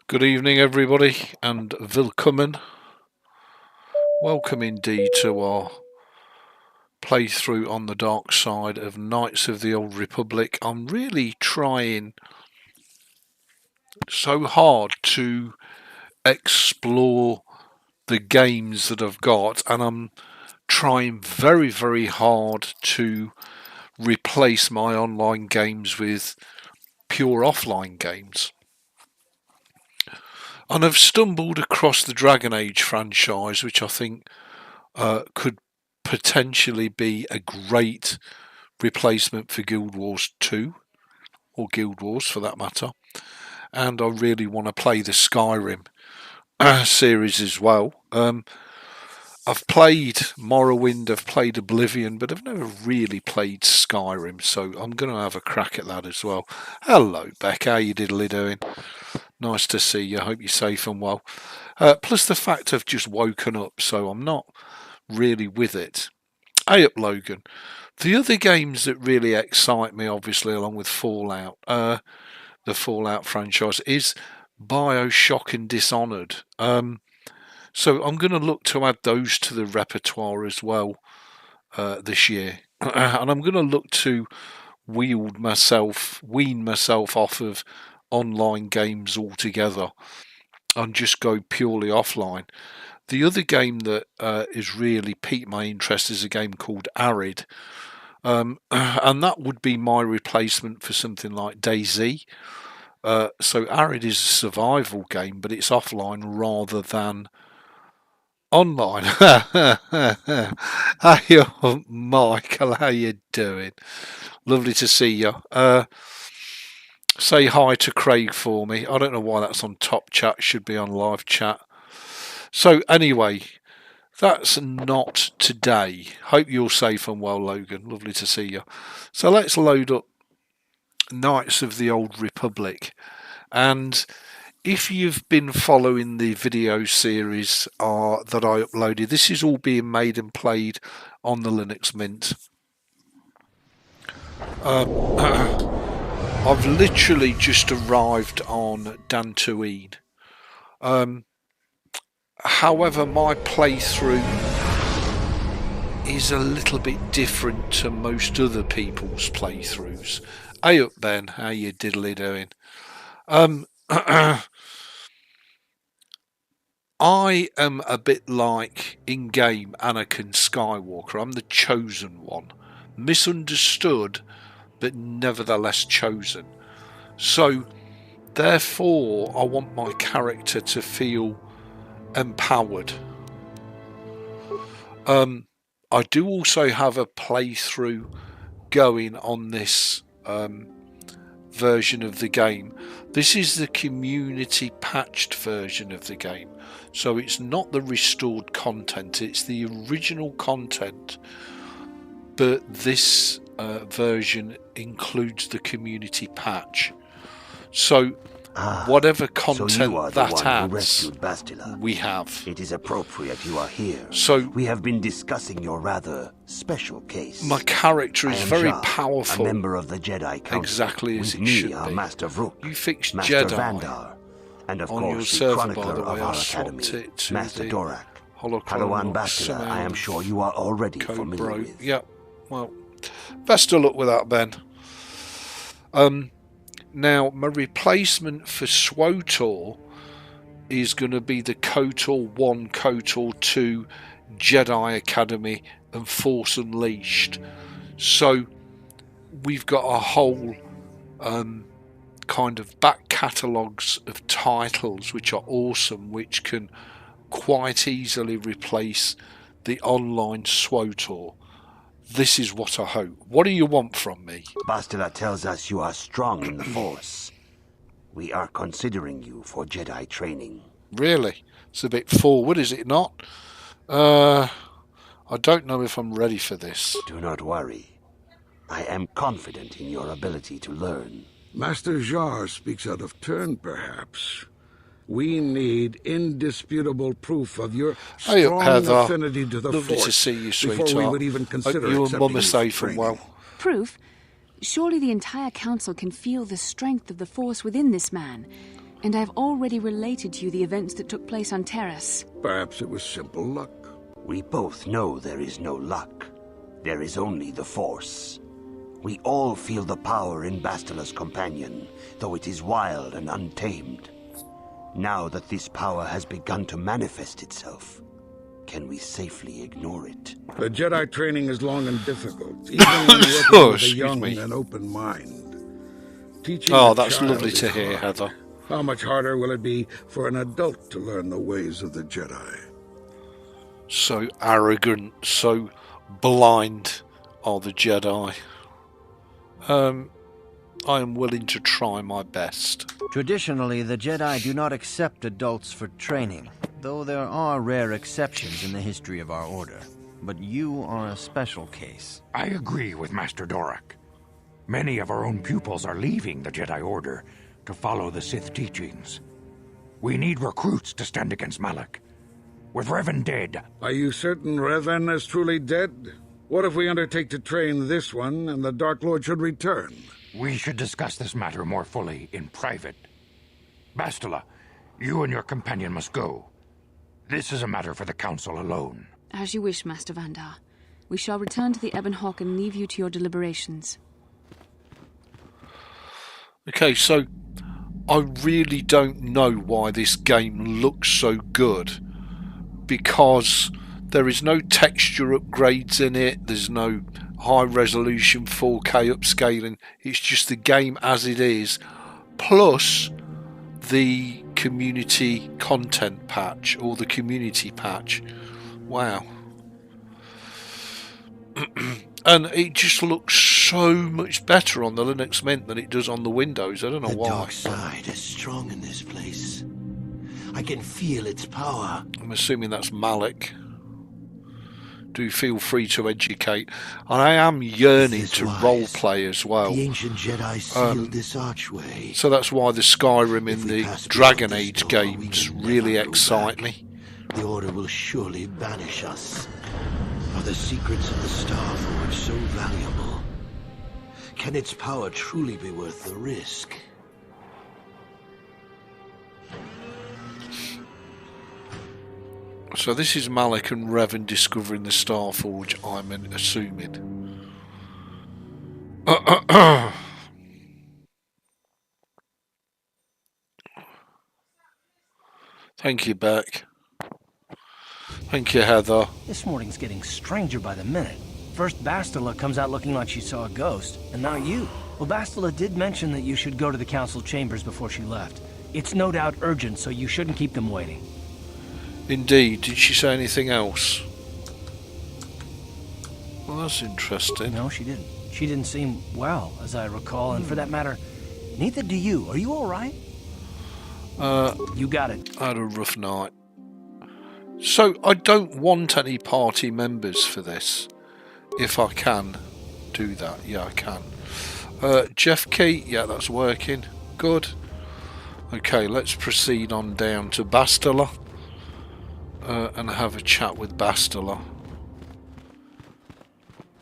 Good evening, everybody, and willkommen. Welcome indeed to our playthrough on the dark side of Knights of the Old Republic. I'm really trying so hard to explore the games that I've got, and I'm trying very, very hard to replace my online games with pure offline games. And I've stumbled across the Dragon Age franchise, which I think could potentially be a great replacement for Guild Wars 2, or Guild Wars for that matter. And I really want to play the Skyrim series as well. I've played Morrowind, I've played Oblivion, but I've never really played Skyrim, so I'm going to have a crack at that as well. Hello, Beck, how you diddly doing? Nice to see you, hope you're safe and well. Plus the fact I've just woken up, so I'm not really with it. Hey up, Logan. The other games that really excite me, obviously, along with Fallout, the Fallout franchise, is BioShock and Dishonored. So I'm going to look to add those to the repertoire as well this year. And I'm going to look to wean myself off of online games altogether and just go purely offline. The other game that is really piqued my interest is a game called Arid. And that would be my replacement for something like DayZ. So Arid is a survival game, but it's offline rather than online. Hey, Michael, how you doing? Lovely to see you. Say hi to Craig for me. I don't know why that's on top chat. Should be on live chat. So anyway, that's not today. Hope you're safe and well, Logan. Lovely to see you. So let's load up Knights of the Old Republic. And if you've been following the video series that I uploaded, this is all being made and played on the Linux Mint. I've literally just arrived on Dantooine. However, my playthrough is a little bit different to most other people's playthroughs. Hey up, Ben, how you diddly doing? I am a bit like in-game Anakin Skywalker. I'm the chosen one. Misunderstood, but nevertheless chosen. So, therefore, I want my character to feel empowered. I do also have a playthrough going on this version of the game. This is the community patched version of the game, so it's not the restored content, it's the original content, but this version includes the community patch. So whatever content that adds, we have. It is appropriate you are here. So we have been discussing your rather special case. My character is very powerful, a member of the Jedi Council. Exactly as With it should me, be. Master Rook, You fixed Master Jedi Vandar, and of on course your the server, by chronicler the way. of our I swapped academy, it to Master the Dorak. Holocron Padawan Bastila, I am sure you are already familiar with. Yep. Well, best of luck with that, Ben. Now, my replacement for SWOTOR is going to be the KOTOR 1, KOTOR 2, Jedi Academy and Force Unleashed. So we've got a whole kind of back catalogues of titles which are awesome, which can quite easily replace the online SWOTOR. This is what I hope. What do you want from me? Bastila tells us you are strong in the Force. We are considering you for Jedi training. Really? It's a bit forward, is it not? I don't know if I'm ready for this. Do not worry. I am confident in your ability to learn. Master Jar speaks out of turn, perhaps. We need indisputable proof of your strong affinity to the Lovely Force to see you, sweetheart. before we would even consider you and Mum are accepting safe and well. Proof? Surely the entire council can feel the strength of the Force within this man. And I've already related to you the events that took place on Terrace. Perhaps it was simple luck. We both know there is no luck. There is only the Force. We all feel the power in Bastila's companion, though it is wild and untamed. Now that this power has begun to manifest itself, can we safely ignore it? The Jedi training is long and difficult, even when working with a young and open mind. Teaching that's lovely to hear, hard. Heather. How much harder will it be for an adult to learn the ways of the Jedi? So arrogant, so blind are the Jedi. I am willing to try my best. Traditionally, the Jedi do not accept adults for training, though there are rare exceptions in the history of our order. But you are a special case. I agree with Master Dorak. Many of our own pupils are leaving the Jedi Order to follow the Sith teachings. We need recruits to stand against Malak. With Revan dead... Are you certain Revan is truly dead? What if we undertake to train this one and the Dark Lord should return? We should discuss this matter more fully in private. Bastila, you and your companion must go. This is a matter for the Council alone. As you wish, Master Vandar. We shall return to the Ebon Hawk and leave you to your deliberations. Okay, so I really don't know why this game looks so good, because there is no texture upgrades in it, there's no high resolution 4K upscaling, it's just the game as it is, plus the community content patch, or the community patch. Wow. And it just looks so much better on the Linux Mint than it does on the Windows. I don't know why. The dark side is strong in this place. I can feel its power. I'm assuming that's Malik. Do feel free to educate. And I am yearning to roleplay as well. The ancient Jedi sealed this archway. So that's why the Skyrim in the Dragon Age games really excite me. The Order will surely banish us. Are the secrets of the Star Forge so valuable? Can its power truly be worth the risk? So this is Malik and Revan discovering the Star Forge, I'm assuming. Thank you, Beck. Thank you, Heather. This morning's getting stranger by the minute. First Bastila comes out looking like she saw a ghost, and now you. Well, Bastila did mention that you should go to the council chambers before she left. It's no doubt urgent, so you shouldn't keep them waiting. Indeed. Did she say anything else? Well, that's interesting. No, she didn't. She didn't seem well, as I recall, and for that matter, neither do you. Are you all right? You got it. I had a rough night. So I don't want any party members for this. If I can do that, yeah, I can. Jeff Key, yeah, that's working. Good. Okay, let's proceed on down to Bastila and have a chat with Bastila.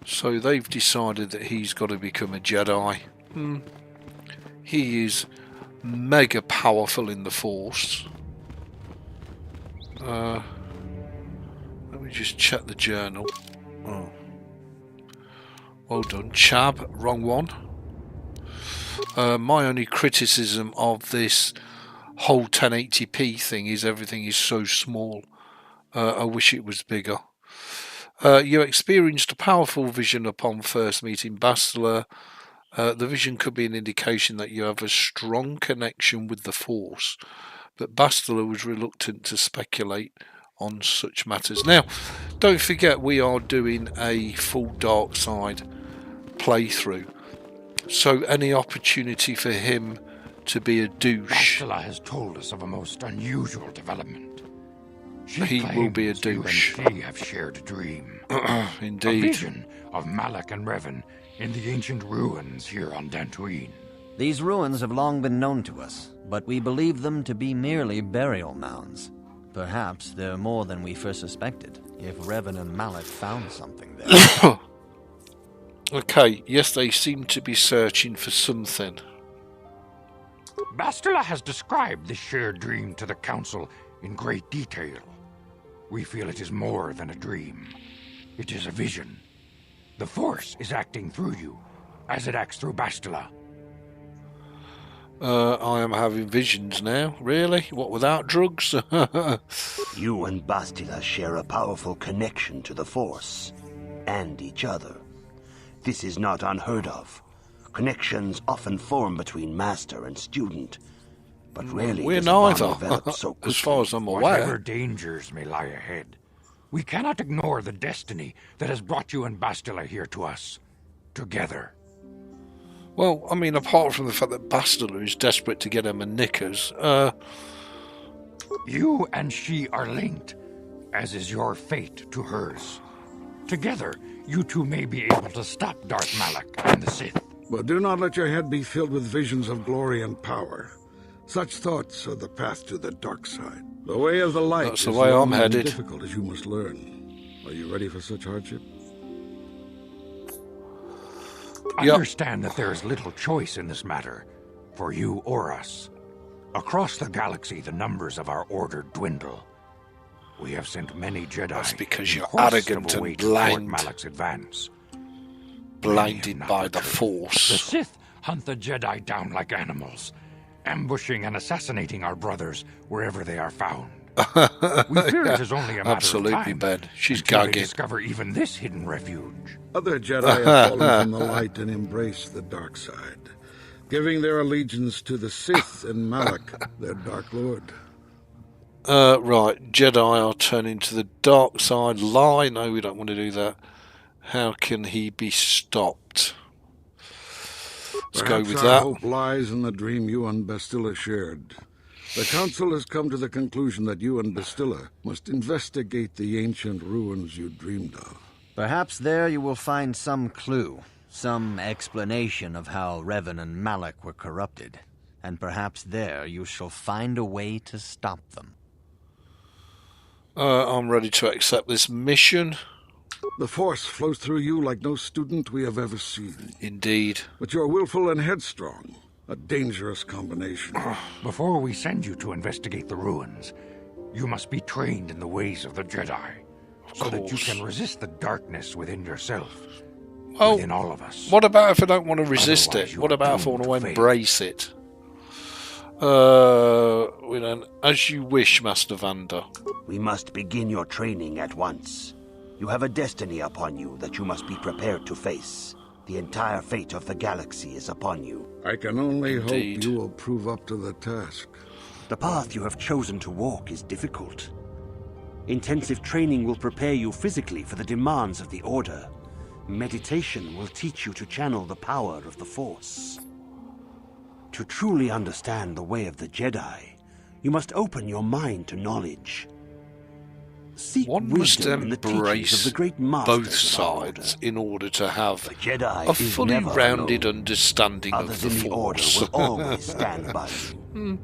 So they've decided that he's got to become a Jedi. He is mega powerful in the Force. Let me just check the journal. Oh. Well done, Chab. Wrong one. My only criticism of this whole 1080p thing is everything is so small. I wish it was bigger. You experienced a powerful vision upon first meeting Bastila. The vision could be an indication that you have a strong connection with the Force, but Bastila was reluctant to speculate on such matters. Now, don't forget we are doing a full DARKSIDE playthrough, so any opportunity for him to be a douche, Bastila has told us of a most unusual development. He will be a douche. You and she have shared a dream. Indeed. A vision of Malak and Revan in the ancient ruins here on Dantooine. These ruins have long been known to us, but we believe them to be merely burial mounds. Perhaps they're more than we first suspected, if Revan and Malak found something there. Okay, yes, they seem to be searching for something. Bastila has described this shared dream to the Council in great detail. We feel it is more than a dream. It is a vision. The Force is acting through you, as it acts through Bastila. I am having visions now, really? What, without drugs? You and Bastila share a powerful connection to the Force, and each other. This is not unheard of. Connections often form between master and student, but rarely We're does a bond neither, develop so quickly. as far as I'm aware. Whatever dangers may lie ahead, we cannot ignore the destiny that has brought you and Bastila here to us, together. Well, I mean, apart from the fact that Bastila is desperate to get him a knickers, You and she are linked, as is your fate to hers. Together, you two may be able to stop Darth Malak and the Sith. But do not let your head be filled with visions of glory and power. Such thoughts are the path to the dark side. The way of the light That's the is way long I'm and headed. difficult, as you must learn. Are you ready for such hardship? Yep. Understand that there is little choice in this matter, for you or us. Across the galaxy, the numbers of our order dwindle. We have sent many Jedi. That's because in you're quest arrogant of a and way to thwart blind. Malak's advance. blinded Not by the retreat. The Force. Sith hunt the Jedi down like animals, ambushing and assassinating our brothers wherever they are found. We fear it is only a matter Absolutely, of time Ben. She's until they gagging. discover even this hidden refuge. Other Jedi have fallen from the light and embraced the dark side, giving their allegiance to the Sith and Malak, their Dark Lord. Right, Jedi are turning to the dark side. Lie, no, we don't want to do that. How can he be stopped? Let's go with Perhaps our that. hope lies in the dream you and Bastila shared. The Council has come to the conclusion that you and Bastila must investigate the ancient ruins you dreamed of. Perhaps there you will find some clue, some explanation of how Revan and Malak were corrupted. And perhaps there you shall find a way to stop them. I'm ready to accept this mission. The Force flows through you like no student we have ever seen. Indeed. But you are willful and headstrong, a dangerous combination. Before we send you to investigate the ruins, you must be trained in the ways of the Jedi, so that you can resist the darkness within yourself, within all of us. What about if I don't want to resist Otherwise it? you What are about if I want to doomed to embrace it? As you wish, Master Vander. We must begin your training at once. You have a destiny upon you that you must be prepared to face. The entire fate of the galaxy is upon you. I can only Indeed. hope you will prove up to the task. The path you have chosen to walk is difficult. Intensive training will prepare you physically for the demands of the Order. Meditation will teach you to channel the power of the Force. To truly understand the way of the Jedi, you must open your mind to knowledge. Seek One must wisdom in the teachings embrace of the great masters both of our sides Order. in order to have The Jedi a is fully never rounded alone. understanding Others of the in the Order Force. will always stand by you.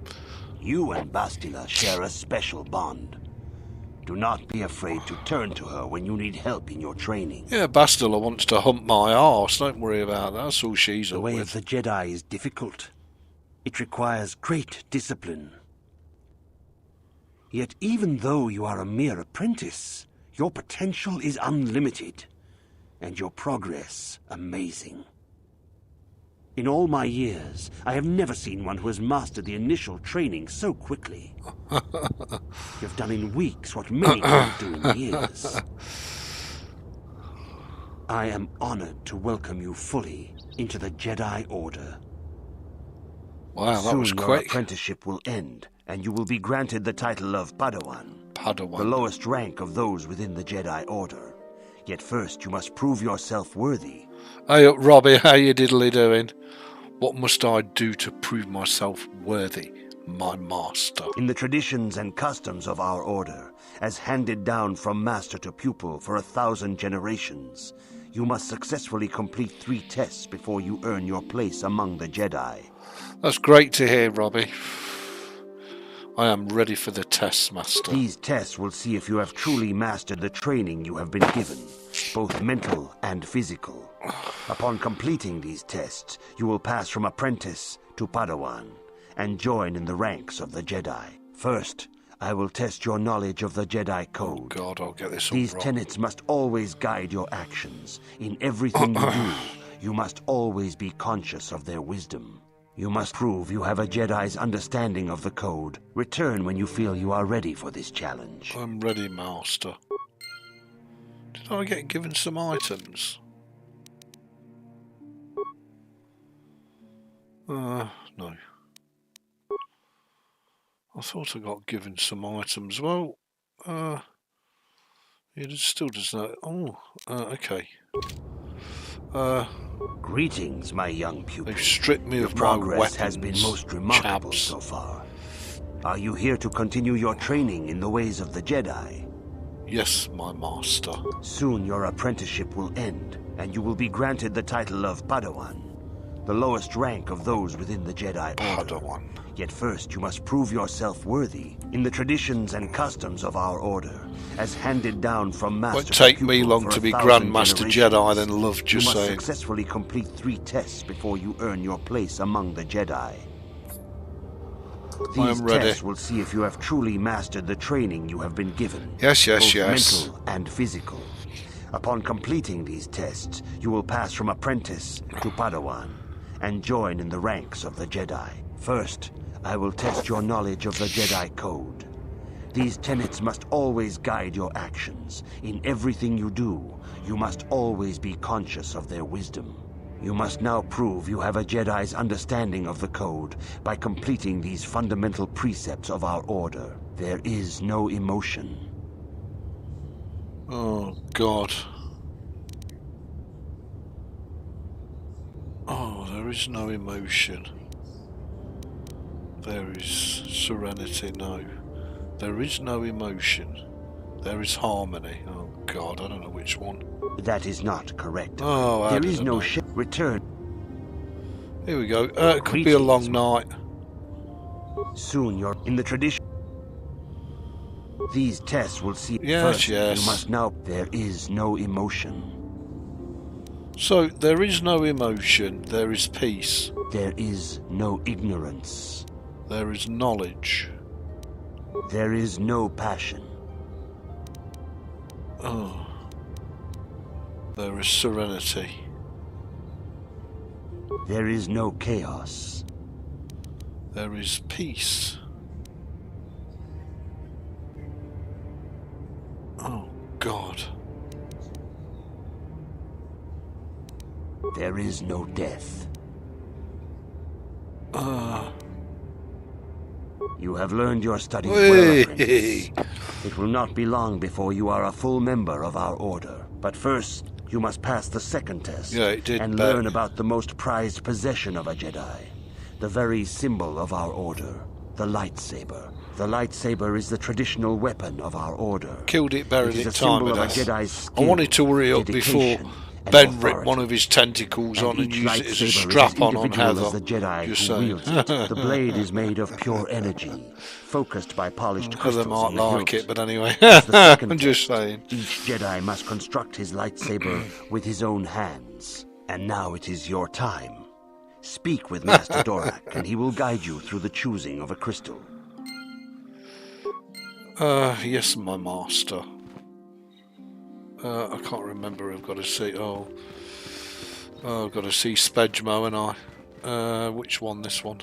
You and Bastila share a special bond. Do not be afraid to turn to her when you need help in your training. Yeah, Bastila wants to hump my arse. Don't worry about that. That's all she's The up way with. of the Jedi is difficult. It requires great discipline. Yet even though you are a mere apprentice, your potential is unlimited, and your progress amazing. In all my years, I have never seen one who has mastered the initial training so quickly. You've done in weeks what many can't do in years. I am honored to welcome you fully into the Jedi Order. Wow, that Soon was your quick. apprenticeship will end, and you will be granted the title of Padawan, the Padawan. lowest rank of those within the Jedi Order. Yet first you must prove yourself worthy. Hey up, Robbie, how you diddly doing? What must I do to prove myself worthy, my master? In the traditions and customs of our order, as handed down from master to pupil for 1,000 generations, you must successfully complete 3 tests before you earn your place among the Jedi. That's great to hear, Robbie. I am ready for the tests, Master. These tests will see if you have truly mastered the training you have been given, both mental and physical. Upon completing these tests, you will pass from apprentice to Padawan, and join in the ranks of the Jedi. First, I will test your knowledge of the Jedi Code. Oh God, I'll get this all These wrong. tenets must always guide your actions. In everything you do, you must always be conscious of their wisdom. You must prove you have a Jedi's understanding of the Code. Return when you feel you are ready for this challenge. I'm ready, Master. Did I get given some items? No. I thought I got given some items. Well, it still doesn't. Oh, okay. Greetings, my young pupil. They've stripped me Your of my progress weapons. has been most remarkable chaps. so far. Are you here to continue your training in the ways of the Jedi? Yes, my master. Soon your apprenticeship will end, and you will be granted the title of Padawan, the lowest rank of those within the Jedi Order. Padawan. Yet first you must prove yourself worthy in the traditions and customs of our order, as handed down from master Won't take to me pupil long for to be 1,000 Grandmaster generations. Jedi, then love You just must saying. successfully complete 3 tests before you earn your place among the Jedi. These am ready. tests will see if you have truly mastered the training you have been given. Yes, both yes. mental and physical. Upon completing these tests, you will pass from apprentice to Padawan and join in the ranks of the Jedi. First, I will test your knowledge of the Jedi Code. These tenets must always guide your actions. In everything you do, you must always be conscious of their wisdom. You must now prove you have a Jedi's understanding of the Code by completing these fundamental precepts of our order. There is no emotion. Oh, God. Oh, there is no emotion. There is serenity, no. There is no emotion. There is harmony. Oh, God, I don't know which one. That is not correct. Oh, I There don't is no know. return. Here we go. It could be a long night. Soon you're in the tradition. These tests will see. Yes, First, yes. You must know there is no emotion. So, there is no emotion. There is peace. There is no ignorance. There is knowledge. There is no passion. Oh. There is serenity. There is no chaos. There is peace. Oh, God. There is no death. You have learned your studies well, apprentice. It will not be long before you are a full member of our order. But first, you must pass the second test. Yeah, it did, and but- learn about the most prized possession of a Jedi. The very symbol of our order. The lightsaber. The lightsaber is the traditional weapon of our order. Killed it, buried It is it, a time symbol of of a death. Jedi's I skill, wanted to hurry up before dedication, and Ben ripped authority. one of his tentacles on and each used it as a lightsaber is strap-on on individual Heather. as the Jedi Just who saying. wields it. The blade is made of pure energy, focused by polished crystals Heather might in the like hilt. it, but anyway. As the second I'm just test, saying. Each Jedi must construct his lightsaber with his own hands. And now it is your time. Speak with Master Dorak, and he will guide you through the choosing of a crystal. Yes, my master. I can't remember. I've got to see. Oh, I've got to see Spedmo, and I. Which one? This one.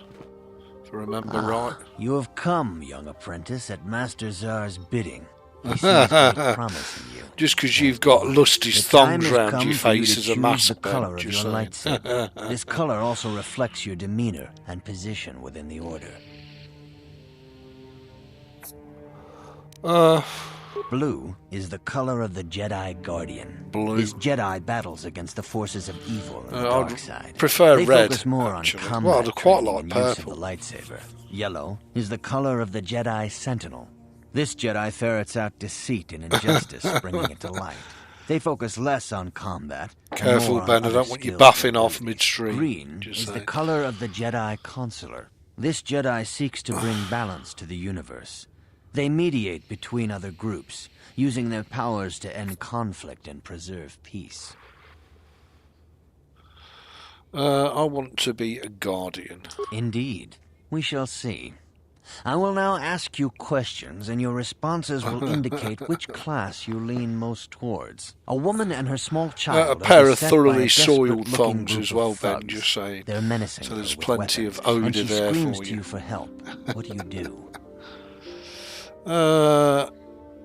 If I remember right. You have come, young apprentice, at Master Czar's bidding. He sees great promise in you. Just because you've got lusty's The time thongs has round come your for you face to as a choose mask. the color of just your saying. lightsaber. This color also reflects your demeanor and position within the order. Blue is the color of the Jedi Guardian. Blue. This Jedi battles against the forces of evil in the I'd dark side. prefer they red, focus more actually. on combat Well, I'd quite training like and use of purple. the lightsaber. Yellow is the color of the Jedi Sentinel. This Jedi ferrets out deceit and injustice, bringing it to light. They focus less on combat. and Careful, more on Ben. I other don't want you skills buffing and off abilities. midstream. Green Just is the saying. color of the Jedi Consular. This Jedi seeks to bring balance to the universe. They mediate between other groups, using their powers to end conflict and preserve peace. I want to be a guardian. Indeed. We shall see. I will now ask you questions, and your responses will indicate which class you lean most towards. A woman and her small child A pair are of beset by a thoroughly soiled desperate-looking thongs group as of well, Ben, thugs. just saying. They're menacing So there's her with plenty weapons, of odour and she there screams for to you. you for help. What do you do?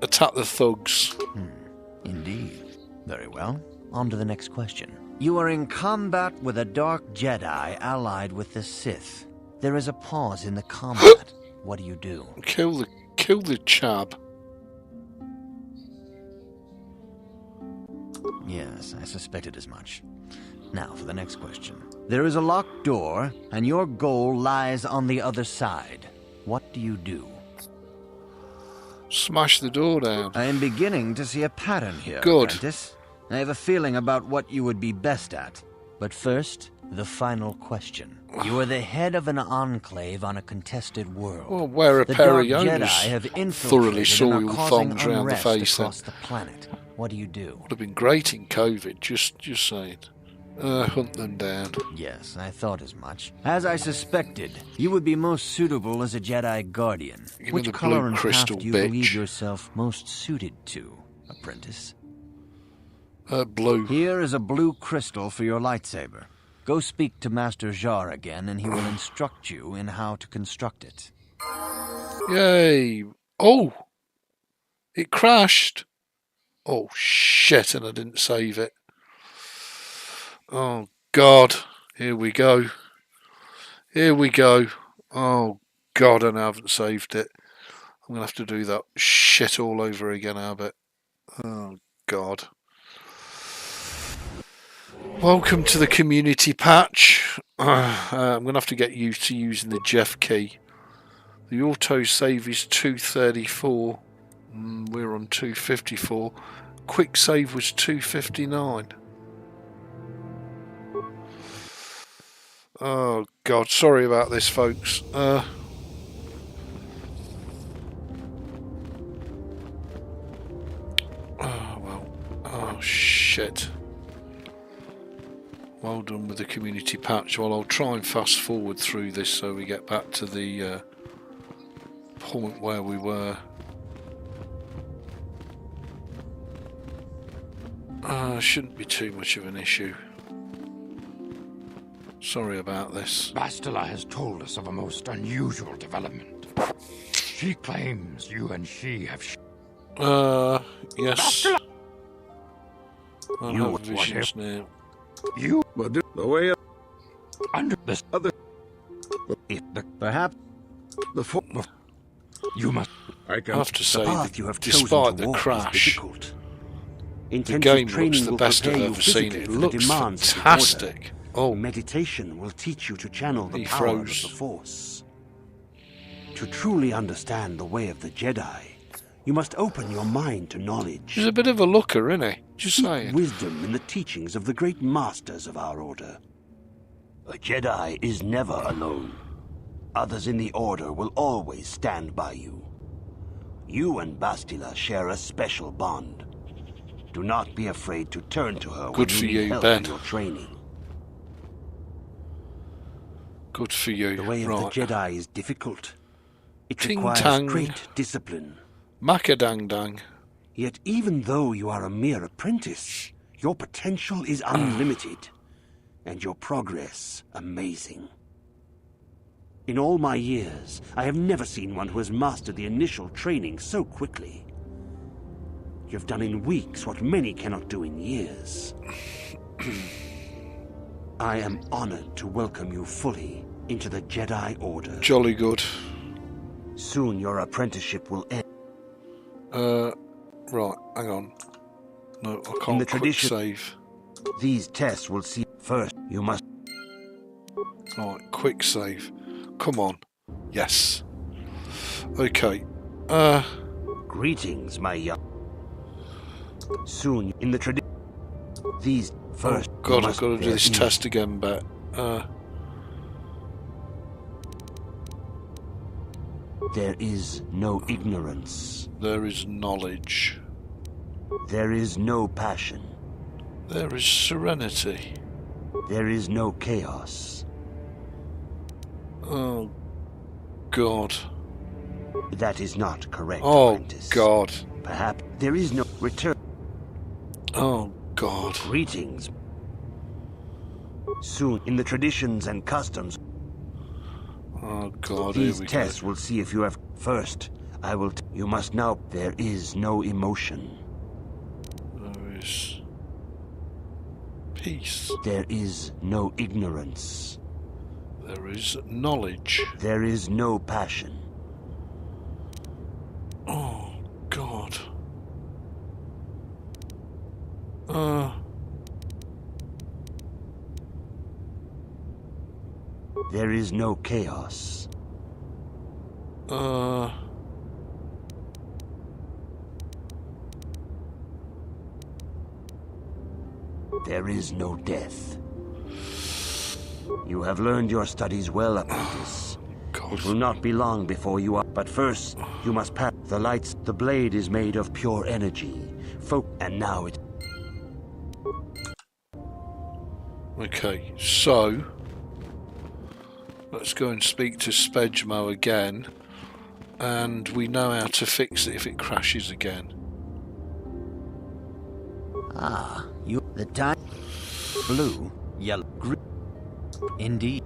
Attack the thugs. Indeed. Very well. On to the next question. You are in combat with a dark Jedi allied with the Sith. There is a pause in the combat. What do you do? Kill the chab. Yes, I suspected as much. Now for the next question. There is a locked door, and your goal lies on the other side. What do you do? Smash the door down. I am beginning to see a pattern here, Good. Apprentice. I have a feeling about what you would be best at. But first, the final question. You are the head of an enclave on a contested world. Well, wear a The pair Dark of Jedi Yoda's have thoroughly infiltrated and are soiled causing thongs round the unrest face then. across the planet. What do you do? Would have been great in COVID, just saying. Hunt them down. Yes, I thought as much. As I suspected, you would be most suitable as a Jedi Guardian. Give me Which the color blue and crystal, path do you bitch. believe yourself most suited to, Apprentice? Blue. Here is a blue crystal for your lightsaber. Go speak to Master Jar again, and he will instruct you in how to construct it. Yay. Oh! It crashed. Oh, shit, and I didn't save it. Oh, God. Here we go. Here we go. Oh, God, and I haven't saved it. I'm going to have to do that shit all over again, I bet. Oh, God. Welcome to the community patch. I'm going to have to get used to using the Jeff key. The autosave is 234. We're on 254. Quick save was 259. Oh God, sorry about this, folks. Oh well. Oh shit. Well done with the community patch. Well, I'll try and fast forward through this so we get back to the point where we were. Shouldn't be too much of an issue. Sorry about this. Bastila has told us of a most unusual development. She claims you and she have... Yes. Bastila! I You have visions now. You But the way under this other, if the Perhaps the fo- you must I I can. have to say, path you have chosen despite to the walk is crash, difficult. the Intensive game looks training the will best I've prepare you ever seen. physically It for the looks demands of the fantastic. order. Oh, Meditation will teach you to channel the He power froze. of the Force. To truly understand the way of the Jedi, you must open your mind to knowledge. he's a bit of a looker, isn't he? Just Seek saying. wisdom in the teachings of the great masters of our order. A Jedi is never alone. Others in the Order will always stand by you. You and Bastila share a special bond. Do not be afraid to turn to her Good when for you you, need help Ben. in your training. Good for you. The way of Right. the Jedi is difficult. It Ting requires tang. great discipline. Macadang dang. Yet even though you are a mere apprentice, your potential is unlimited, and your progress amazing. In all my years, I have never seen one who has mastered the initial training so quickly. You have done in weeks what many cannot do in years. I am honored to welcome you fully into the Jedi Order. Jolly good. Soon your apprenticeship will end. Right, hang on. No, I the can't quick tradition- save. These tests will see first. You must Right, quick save. Come on. Yes. Okay. Greetings, my young. Soon, in the tradition, these first. Oh you God, I've must got to do bear this ease. test again, but There is no ignorance. there is knowledge. There is no passion. There is serenity. There is no chaos. Oh God. That is not correct, Oh, apprentice. God. Perhaps there is no return. Oh, God. Greetings. Soon, in the traditions and customs, Oh, God, these here we tests go. will see if you have... First, I will... You must now... There is no emotion. There is peace. There is no ignorance. There is knowledge. There is no passion. Oh, God. There is no chaos. There is no death. You have learned your studies well, apprentice. God. It will not be long before you are... But first, you must pass the lights. The blade is made of pure energy. And now it... Okay, so let's go and speak to Spedgmo again, and we know how to fix it if it crashes again. Ah, you... The time... Blue, yellow, green... Indeed.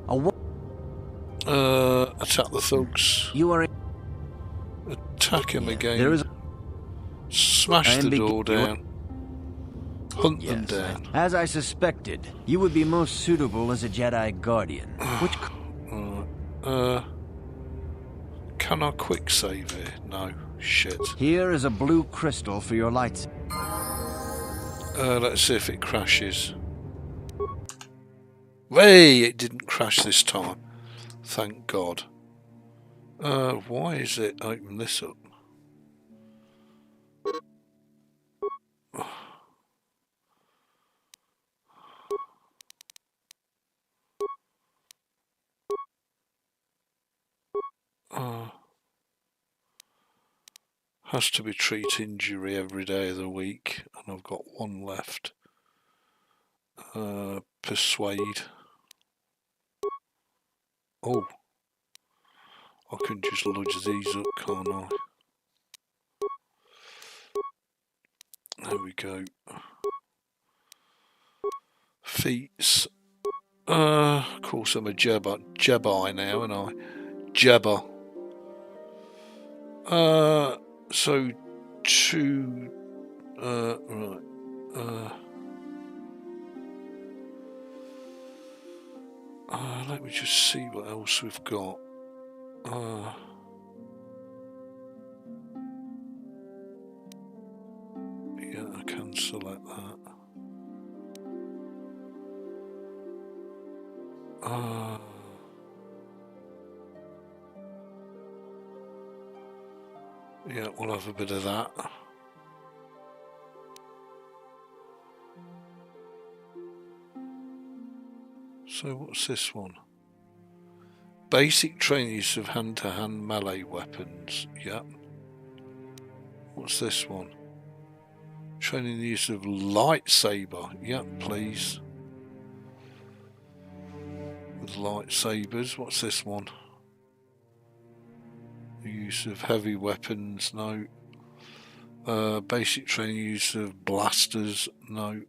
Attack the thugs. You are... Attack him again. There is... Smash the door down. Hunt them Yes, down. as I suspected, you would be most suitable as a Jedi Guardian. Which... Can I quick save here? No. Shit. Here is a blue crystal for your lights. Let's see if it crashes. Hey, it didn't crash this time. Thank God. Why is it open this up? Has to be treat injury every day of the week, and I've got one left. Persuade. Oh, I can just lodge these up, can't I? There we go. Feats. Of course I'm a Jedi now, and I Jabba. So two. Right. Let me just see what else we've got. Yeah, I can select that. Yeah, we'll have a bit of that. So what's this one? Basic training use of hand-to-hand melee weapons. Yep. What's this one? Training the use of lightsaber. Yep, please. With lightsabers. What's this one? The use of heavy weapons. No. Basic training use of blasters. No.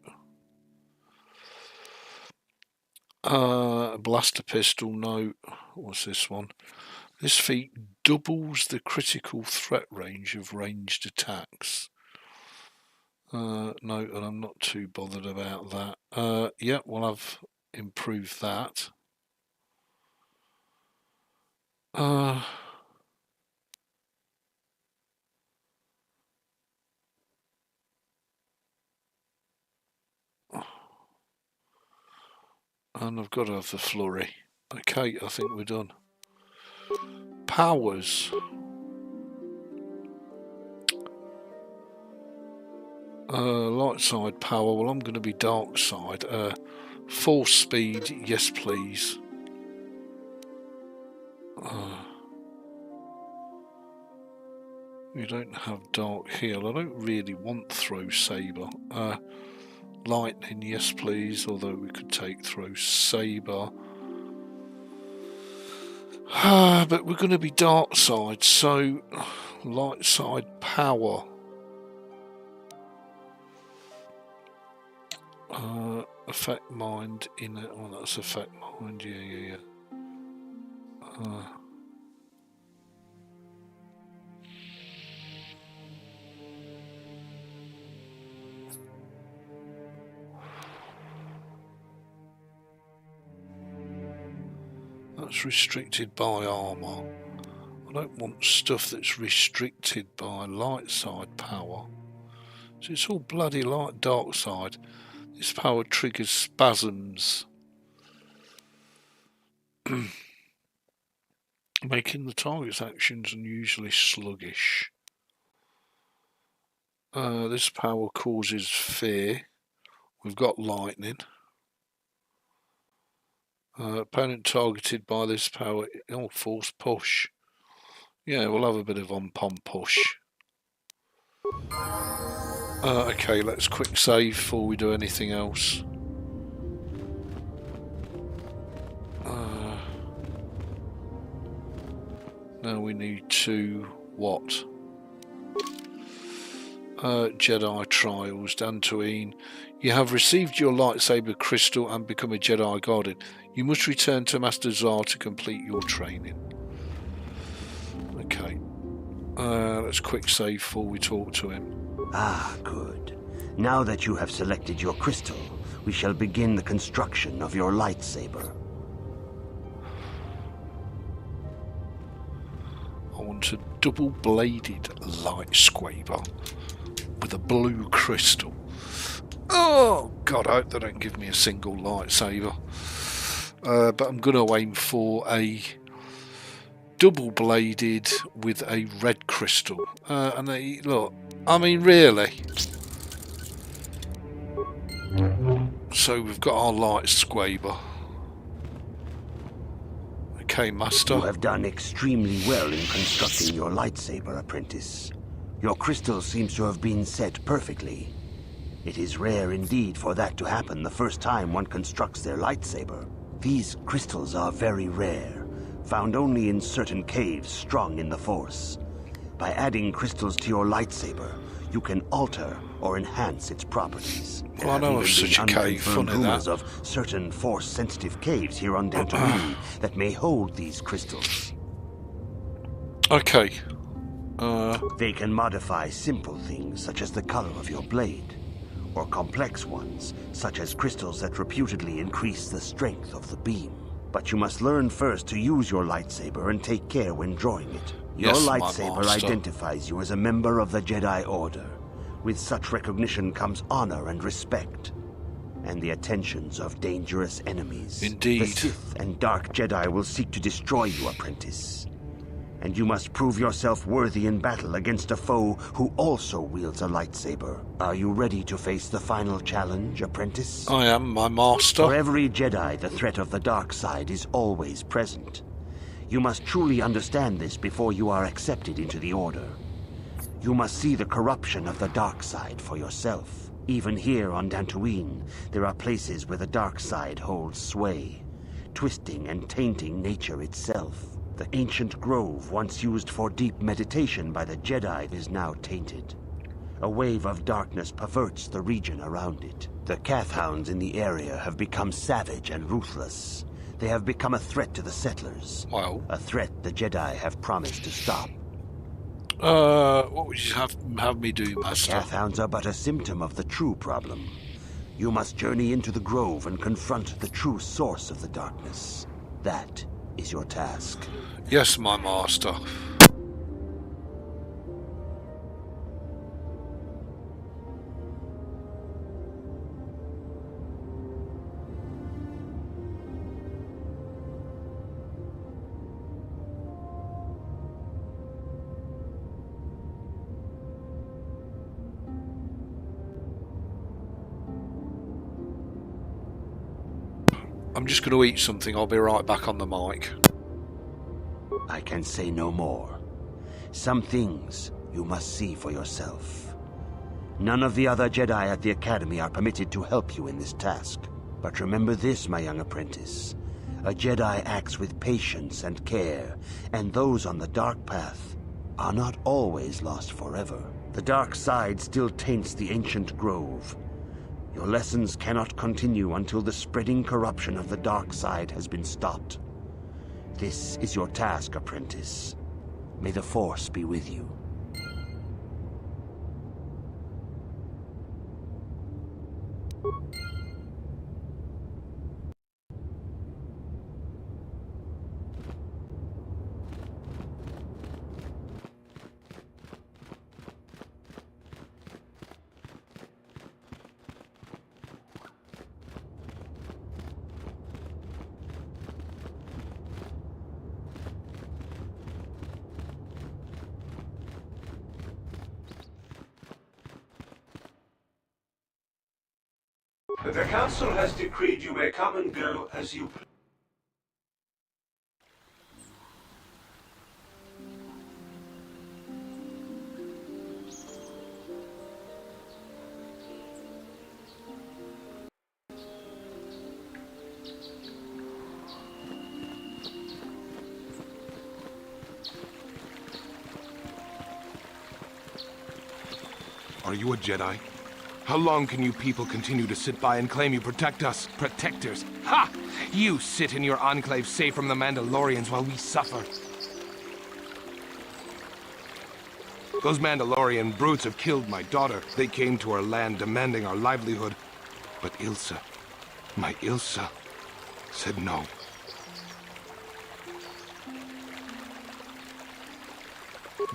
Blaster pistol, no. What's this one? This feat doubles the critical threat range of ranged attacks. No, and I'm not too bothered about that. Yeah, well, I've improved that. And I've got to have the flurry. Okay, I think we're done. Powers. Light side power. Well, I'm going to be dark side. Force speed. Yes, please. We don't have dark heal. I don't really want throw saber. Lightning, yes please, although we could take throw saber. But we're going to be dark side, so light side power. Affect mind in it. Oh, that's affect mind. Yeah. That's restricted by armor. I don't want stuff that's restricted by light side power. So it's all bloody light dark side. This power triggers spasms, making the target's actions unusually sluggish. This power causes fear. We've got lightning. Opponent targeted by this power, force push. Yeah, we'll have a bit of on-pom push. Okay, let's quick save before we do anything else. Now we need to what? Jedi Trials, Dantooine. You have received your lightsaber crystal and become a Jedi Guardian. You must return to Master Zar to complete your training. Okay. Let's quick save before we talk to him. Ah, good. Now that you have selected your crystal, we shall begin the construction of your lightsaber. I want a double-bladed lightsaber with a blue crystal. Oh, God, I hope they don't give me a single lightsaber. But I'm going to aim for a double-bladed with a red crystal. And look, I mean, really. So we've got our lightsaber. Okay, Master. You have done extremely well in constructing your lightsaber, apprentice. Your crystal seems to have been set perfectly. It is rare indeed for that to happen the first time one constructs their lightsaber. These crystals are very rare, found only in certain caves strong in the Force. By adding crystals to your lightsaber, you can alter or enhance its properties. Well, I know of such a cave, funny rumors that. of certain Force-sensitive caves here on Dantooine that may hold these crystals. Okay. They can modify simple things such as the color of your blade, or complex ones such as crystals that reputedly increase the strength of the beam. But you must learn first to use your lightsaber and take care when drawing it. Your Yes, my lightsaber master. identifies you as a member of the Jedi Order. With such recognition comes honor and respect, and the attentions of dangerous enemies. Indeed. The Sith and Dark Jedi will seek to destroy you, apprentice. And you must prove yourself worthy in battle against a foe who also wields a lightsaber. Are you ready to face the final challenge, apprentice? I am, my master. For every Jedi, the threat of the dark side is always present. You must truly understand this before you are accepted into the Order. You must see the corruption of the dark side for yourself. Even here on Dantooine, there are places where the dark side holds sway, twisting and tainting nature itself. The ancient grove once used for deep meditation by the Jedi is now tainted. A wave of darkness perverts the region around it. The Kath hounds in the area have become savage and ruthless. They have become a threat to the settlers. Well. A threat the Jedi have promised to stop. What would you have me do, Master? Kath hounds are but a symptom of the true problem. You must journey into the grove and confront the true source of the darkness. That is your task. Yes, my master. I'm just going to eat something. I'll be right back on the mic. I can say no more. Some things you must see for yourself. None of the other Jedi at the Academy are permitted to help you in this task. But remember this, my young apprentice. A Jedi acts with patience and care, and those on the dark path are not always lost forever. The dark side still taints the ancient grove. Your lessons cannot continue until the spreading corruption of the dark side has been stopped. This is your task, apprentice. May the Force be with you. The Council has decreed you may come and go as you please. Are you a Jedi? How long can you people continue to sit by and claim you protect us, protectors? Ha! You sit in your enclave safe from the Mandalorians while we suffer. Those Mandalorian brutes have killed my daughter. They came to our land demanding our livelihood. But Ilsa, my Ilsa, said no.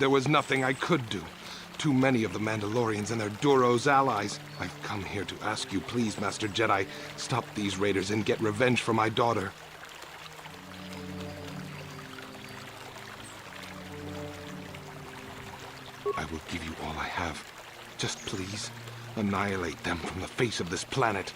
There was nothing I could do. Too many of the Mandalorians and their Duros allies. I've come here to ask you, please, Master Jedi, stop these raiders and get revenge for my daughter. I will give you all I have. Just please, annihilate them from the face of this planet.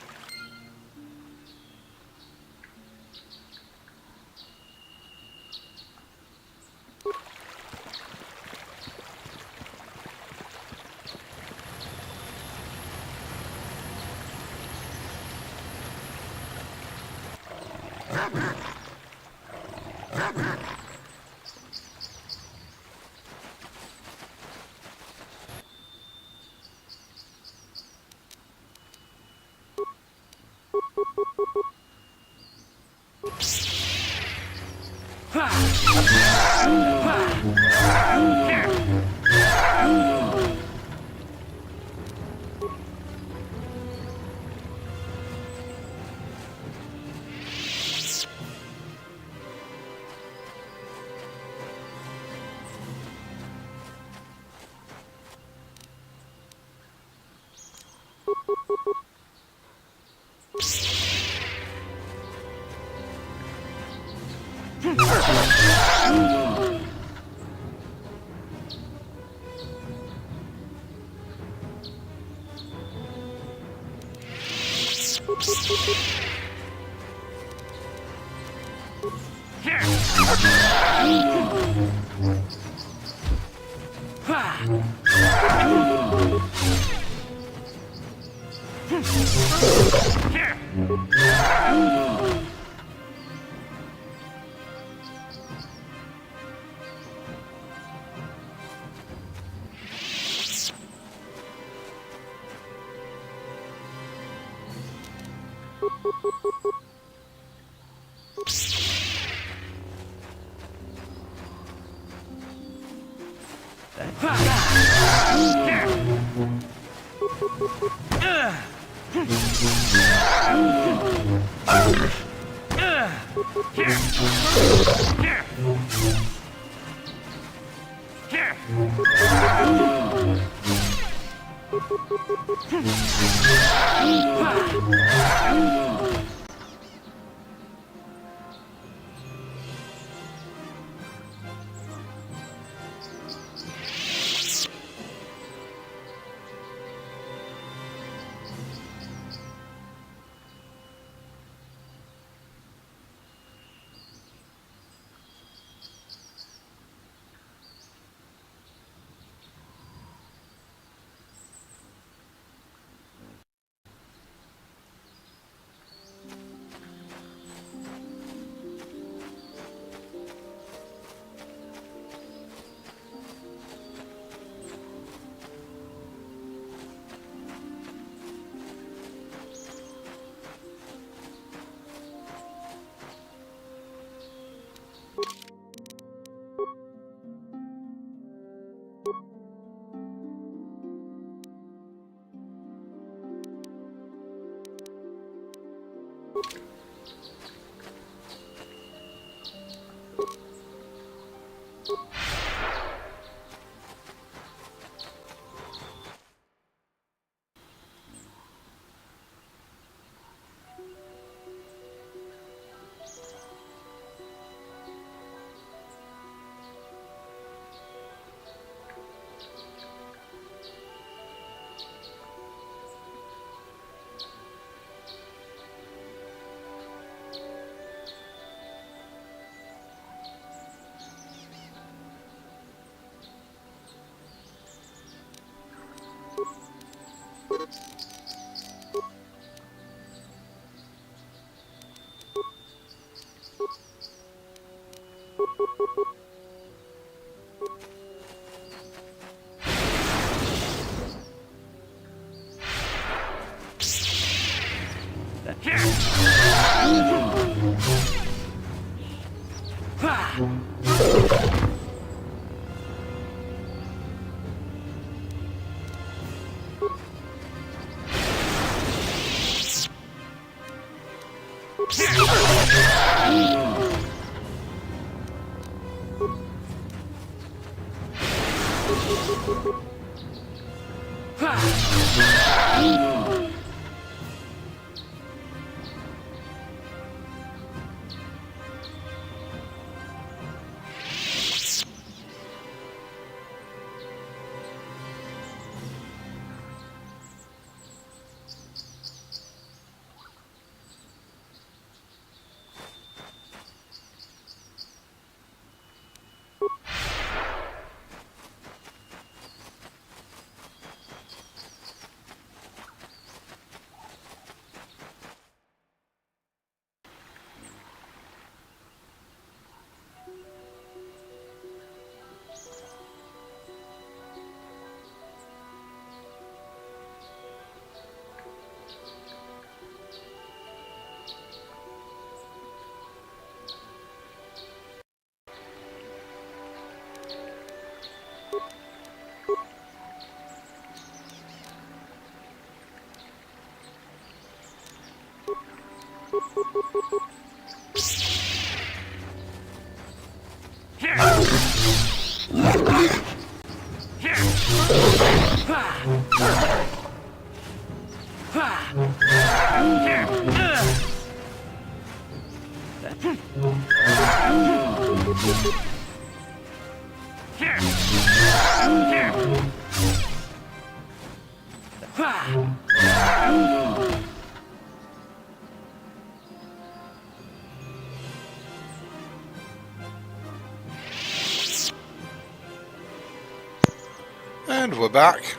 And we're back.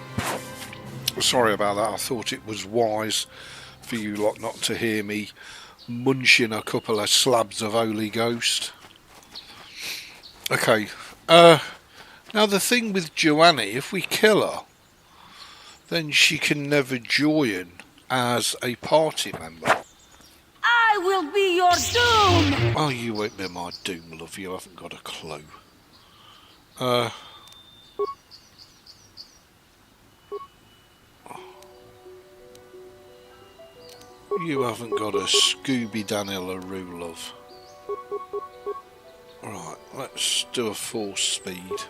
Sorry about that. I thought it was wise for you lot not to hear me munching a couple of slabs of Holy Ghost. Okay. Now the thing with Joanna, if we kill her, then she can never join as a party member. I will be your doom! Oh, you won't be my doom, love. You haven't got a clue. You haven't got a Scooby Danillaroo, love. Right, let's do a force speed.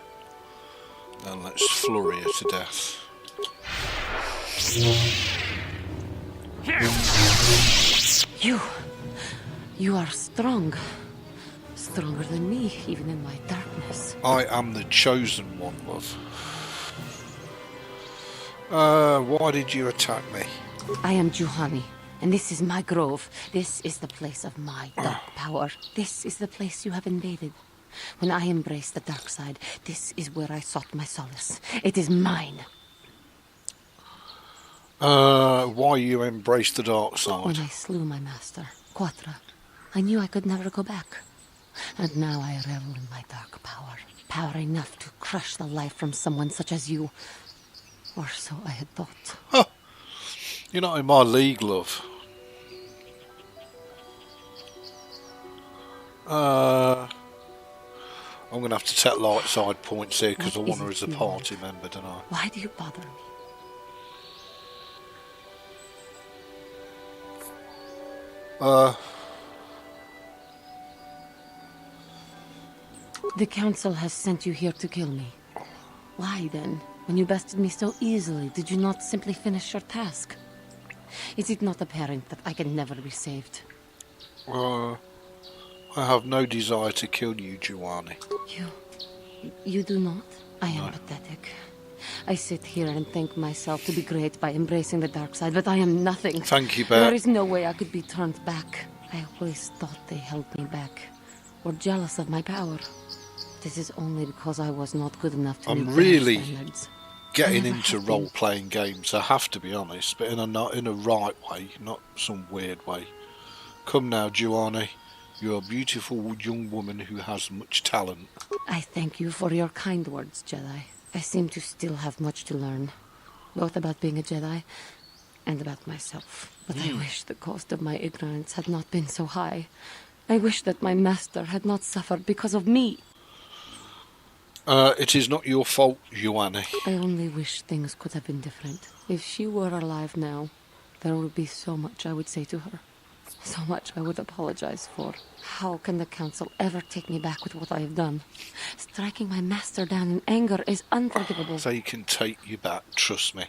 And let's flurry her to death. You are strong. Stronger than me, even in my darkness. I am the chosen one, love. Why did you attack me? I am Juhani, and this is my grove. This is the place of my dark power. This is the place you have invaded. When I embraced the dark side, this is where I sought my solace. It is mine. Why you embraced the dark side? When I slew my master, Quatra, I knew I could never go back. And now I revel in my dark power. Power enough to crush the life from someone such as you. Or so I had thought. Huh. You're not in my league, love. I'm going to have to take light side points here because I want her as a party member, don't I? Why do you bother me? The Council has sent you here to kill me. Why then, when you bested me so easily, did you not simply finish your task? Is it not apparent that I can never be saved? I have no desire to kill you, Giovanni. You do not? I am pathetic. I sit here and think myself to be great by embracing the dark side, but I am nothing. Thank you, Bert. There is no way I could be turned back. I always thought they held me back, or jealous of my power. This is only because I was not good enough to meet I'm their really standards. getting into role-playing games, I have to be honest, but in a right way, not some weird way. Come now, Giovanni. You're a beautiful young woman who has much talent. I thank you for your kind words, Jedi. I seem to still have much to learn, both about being a Jedi and about myself. But I wish the cost of my ignorance had not been so high. I wish that my master had not suffered because of me. It is not your fault, Giovanni. I only wish things could have been different. If she were alive now, there would be so much I would say to her. So much I would apologize for. How can the Council ever take me back with what I have done? Striking my master down in anger is unforgivable. They can take you back, trust me.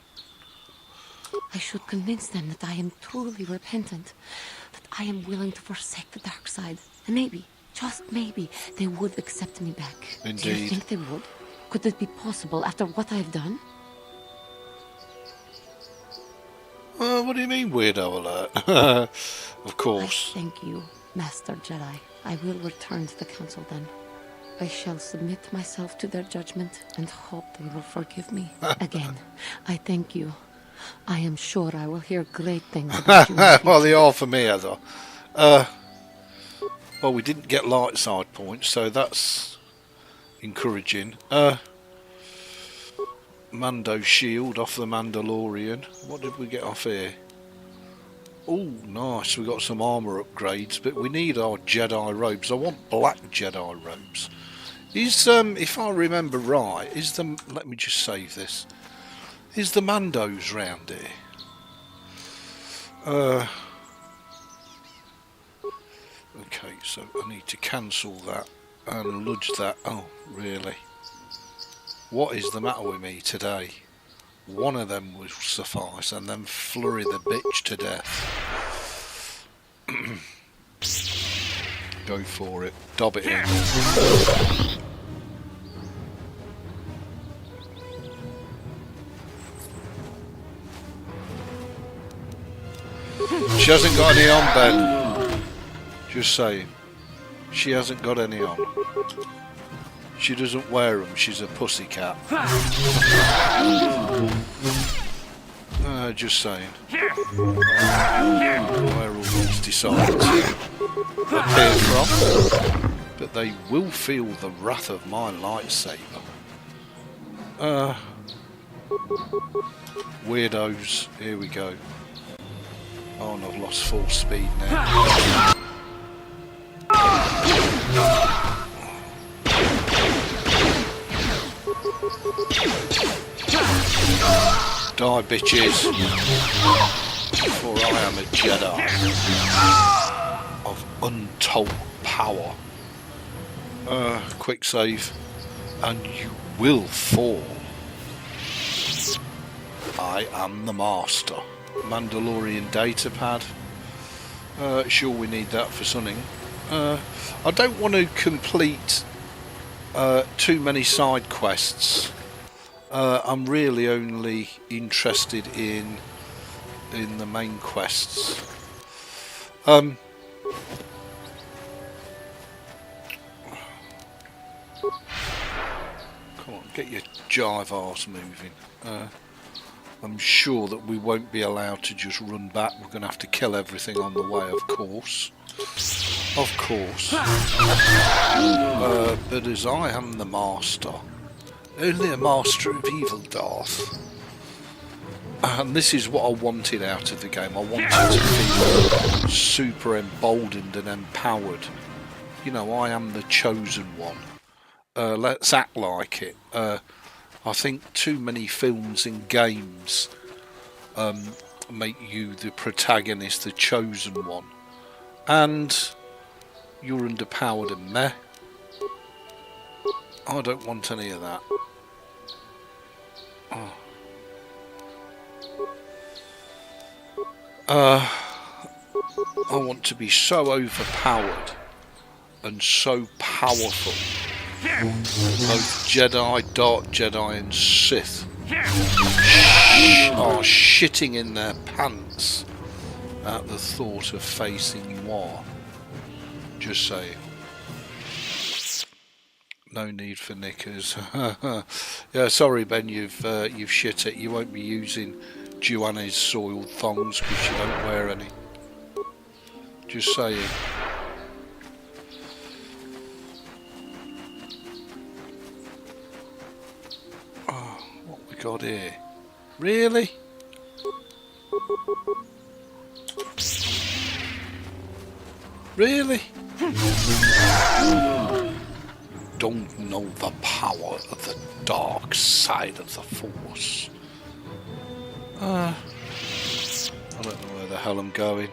I should convince them that I am truly repentant, that I am willing to forsake the dark side, and maybe, just maybe, they would accept me back. Indeed. Do you think they would? Could it be possible after what I have done? What do you mean, weirdo alert? Of course. I thank you, Master Jedi. I will return to the Council then. I shall submit myself to their judgment and hope they will forgive me. Again, I thank you. I am sure I will hear great things about you. Well, they are for me, Heather. Well, we didn't get light side points, so that's encouraging. Mando shield off the Mandalorian. What did we get off here? Oh, nice. We got some armour upgrades, but we need our Jedi robes. I want black Jedi robes. Is if I remember right, let me just save this. Is the Mandos round here? Okay, so I need to cancel that and lodge that. Oh, really? What is the matter with me today? One of them will suffice, and then flurry the bitch to death. Go for it. Dob it in. She hasn't got any on, Ben. Just saying. She hasn't got any on. She doesn't wear them, she's a pussycat. Just saying. Where all these disciples appear from. But they will feel the wrath of my lightsaber. Weirdos, here we go. Oh, and I've lost full speed now. Die, bitches. For I am a Jedi of untold power. Quick save. And you will fall. I am the master. Mandalorian datapad. Sure, we need that for sunning. I don't want to complete too many side quests. I'm really only interested in the main quests. Come on, get your jive arse moving. I'm sure that we won't be allowed to just run back. We're going to have to kill everything on the way, of course. Of course. But as I am the master, only a master of evil, Darth. And this is what I wanted out of the game. I wanted to feel super emboldened and empowered. You know, I am the chosen one. Let's act like it. I think too many films and games make you the protagonist, the chosen one. And you're underpowered and meh. I don't want any of that. I want to be so overpowered and so powerful. Both Jedi, Dark Jedi and Sith are shitting in their pants at the thought of facing you all. Just saying. No need for knickers. Yeah, sorry Ben, you've shit it. You won't be using Juane's soiled thongs because you don't wear any. Just saying. Oh, what we got here? Really? Really? Don't know the power of the dark side of the Force. I don't know where the hell I'm going.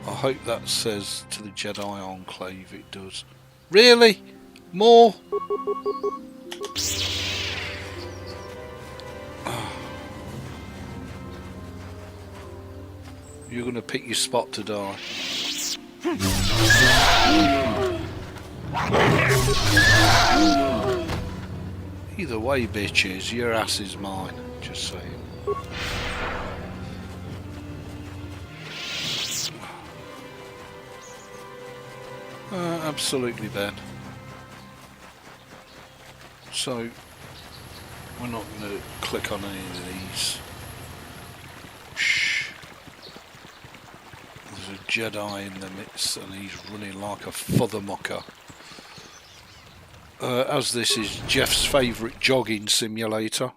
I hope that says to the Jedi Enclave it does. Really? More? You're going to pick your spot to die. Either way, bitches, your ass is mine. Just saying. Absolutely, Ben. So, we're not going to click on any of these. Shh. There's a Jedi in the midst and he's running like a fothermucker. As this is Jeff's favourite jogging simulator.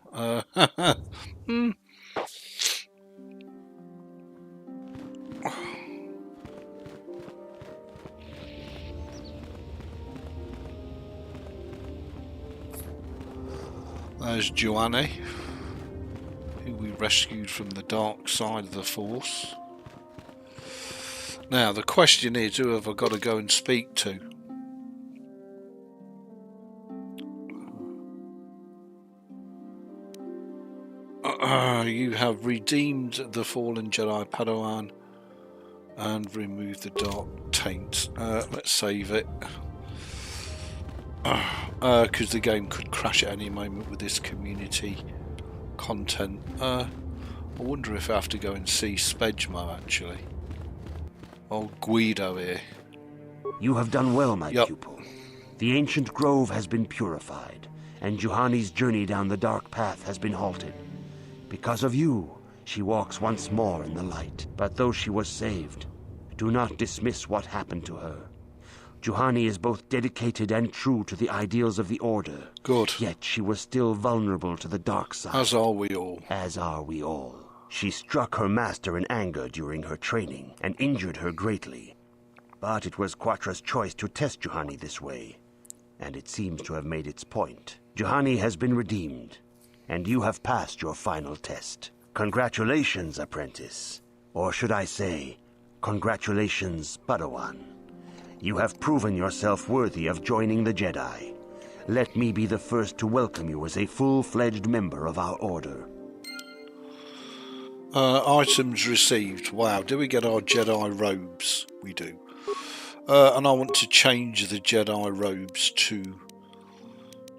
There's Juane, who we rescued from the dark side of the Force. Now, the question is, who have I got to go and speak to? You have redeemed the fallen Jedi Padawan and removed the dark taint. Let's save it. Because the game could crash at any moment with this community content. I wonder if I have to go and see Spedgmo actually. Old Guido here. You have done well, my pupil. The ancient grove has been purified, and Juhani's journey down the dark path has been halted. Because of you, she walks once more in the light. But though she was saved, do not dismiss what happened to her. Juhani is both dedicated and true to the ideals of the Order. Good. Yet she was still vulnerable to the dark side. As are we all. As are we all. She struck her master in anger during her training and injured her greatly. But it was Quatra's choice to test Juhani this way, and it seems to have made its point. Juhani has been redeemed, and you have passed your final test. Congratulations, apprentice. Or should I say, congratulations, Padawan. You have proven yourself worthy of joining the Jedi. Let me be the first to welcome you as a full-fledged member of our Order. Items received. Wow, do we get our Jedi robes? We do. And I want to change the Jedi robes to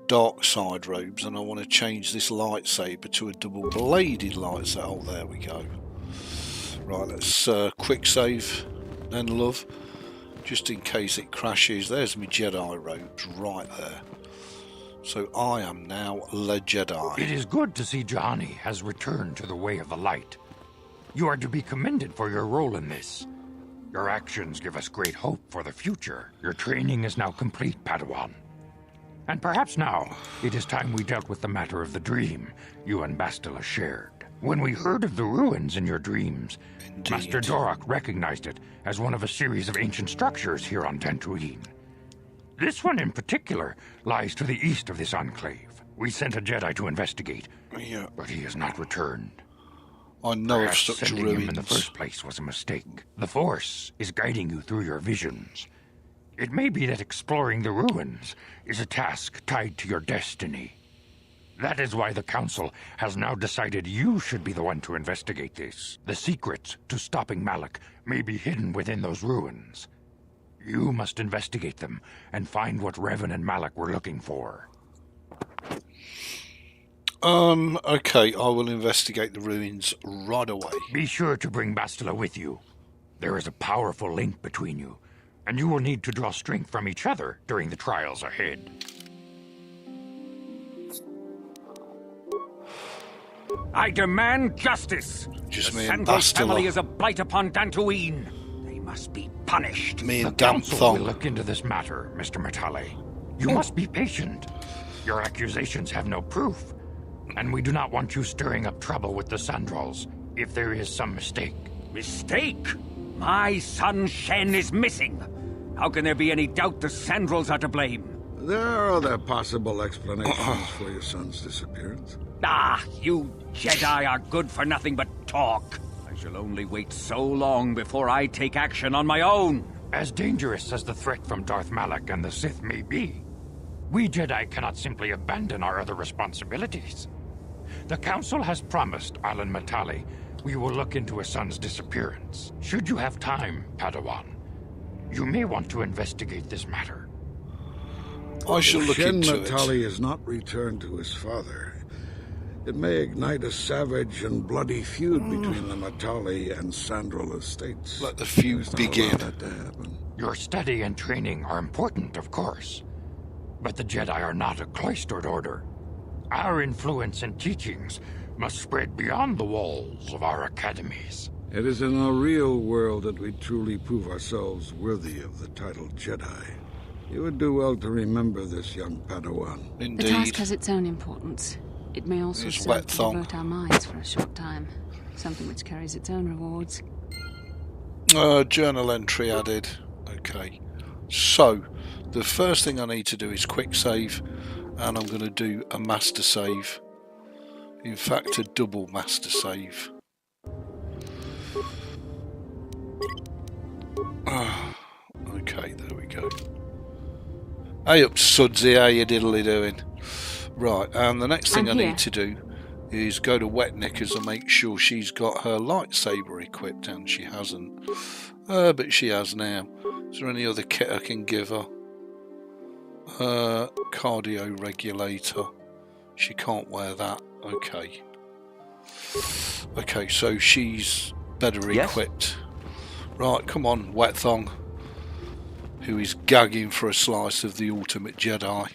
dark side robes, and I want to change this lightsaber to a double-bladed lightsaber. Oh, there we go. Right, let's quick save then, love. Just in case it crashes. There's my Jedi robes right there. So I am now a Jedi. It is good to see Juhani has returned to the way of the light. You are to be commended for your role in this. Your actions give us great hope for the future. Your training is now complete, Padawan. And perhaps now, it is time we dealt with the matter of the dream you and Bastila shared. When we heard of the ruins in your dreams, Indeed. Master Dorak recognized it as one of a series of ancient structures here on Dantooine. This one in particular lies to the east of this enclave. We sent a Jedi to investigate, but he has not returned. I know of Perhaps such sending him in the ruins. first place was a mistake. The Force is guiding you through your visions. It may be that exploring the ruins is a task tied to your destiny. That is why the Council has now decided you should be the one to investigate this. The secrets to stopping Malik may be hidden within those ruins. You must investigate them and find what Revan and Malik were looking for. Okay, I will investigate the ruins right away. Be sure to bring Bastila with you. There is a powerful link between you, and you will need to draw strength from each other during the trials ahead. I demand justice! Just the me and Sandals family Bastila. is a blight upon Dantooine. They must be punished. Me and The Council will Damthong. look into this matter, Mr. Matale. You must be patient. Your accusations have no proof, and we do not want you stirring up trouble with the Sandrals if there is some mistake. Mistake? My son Shen is missing. How can there be any doubt the Sandrals are to blame? There are other possible explanations for your son's disappearance. Ah, you Jedi are good for nothing but talk. I shall only wait so long before I take action on my own. As dangerous as the threat from Darth Malak and the Sith may be, we Jedi cannot simply abandon our other responsibilities. The Council has promised Alan Matale we will look into his son's disappearance. Should you have time, Padawan, you may want to investigate this matter. I shall look Shen into Matali it. is not returned to his father. It may ignite a savage and bloody feud between the Matali and Sandral estates. Let the feud Let's not begin. allow that to happen. Your study and training are important, of course, but the Jedi are not a cloistered order. Our influence and teachings must spread beyond the walls of our academies. It is in the real world that we truly prove ourselves worthy of the title Jedi. You would do well to remember this, young Padawan. Indeed. The task has its own importance. It may also It's serve wet to thong. divert our minds for a short time. Something which carries its own rewards. Journal entry added. Okay. So, the first thing I need to do is quick save, and I'm going to do a master save. In fact, a double master save. Okay, there we go. Hey up, Sudsy, how you diddly doing? Right, and the next thing I I'm here. need to do is go to Wet Knickers and make sure she's got her lightsaber equipped, and she hasn't. But she has now. Is there any other kit I can give her? Cardio regulator. She can't wear that. Okay. Okay, so she's better Yes? equipped. Right, come on, Wet Thong, who is gagging for a slice of the ultimate Jedi.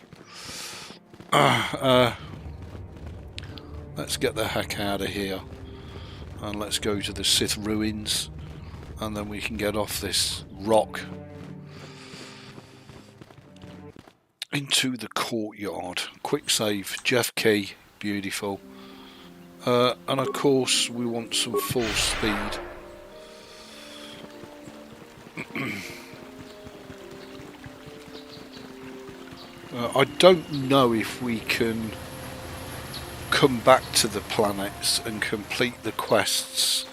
Let's get the heck out of here, and let's go to the Sith ruins, and then we can get off this rock into the courtyard. Quick save, Jeff Key, beautiful. And of course we want some force speed. I don't know if we can come back to the planets and complete the quests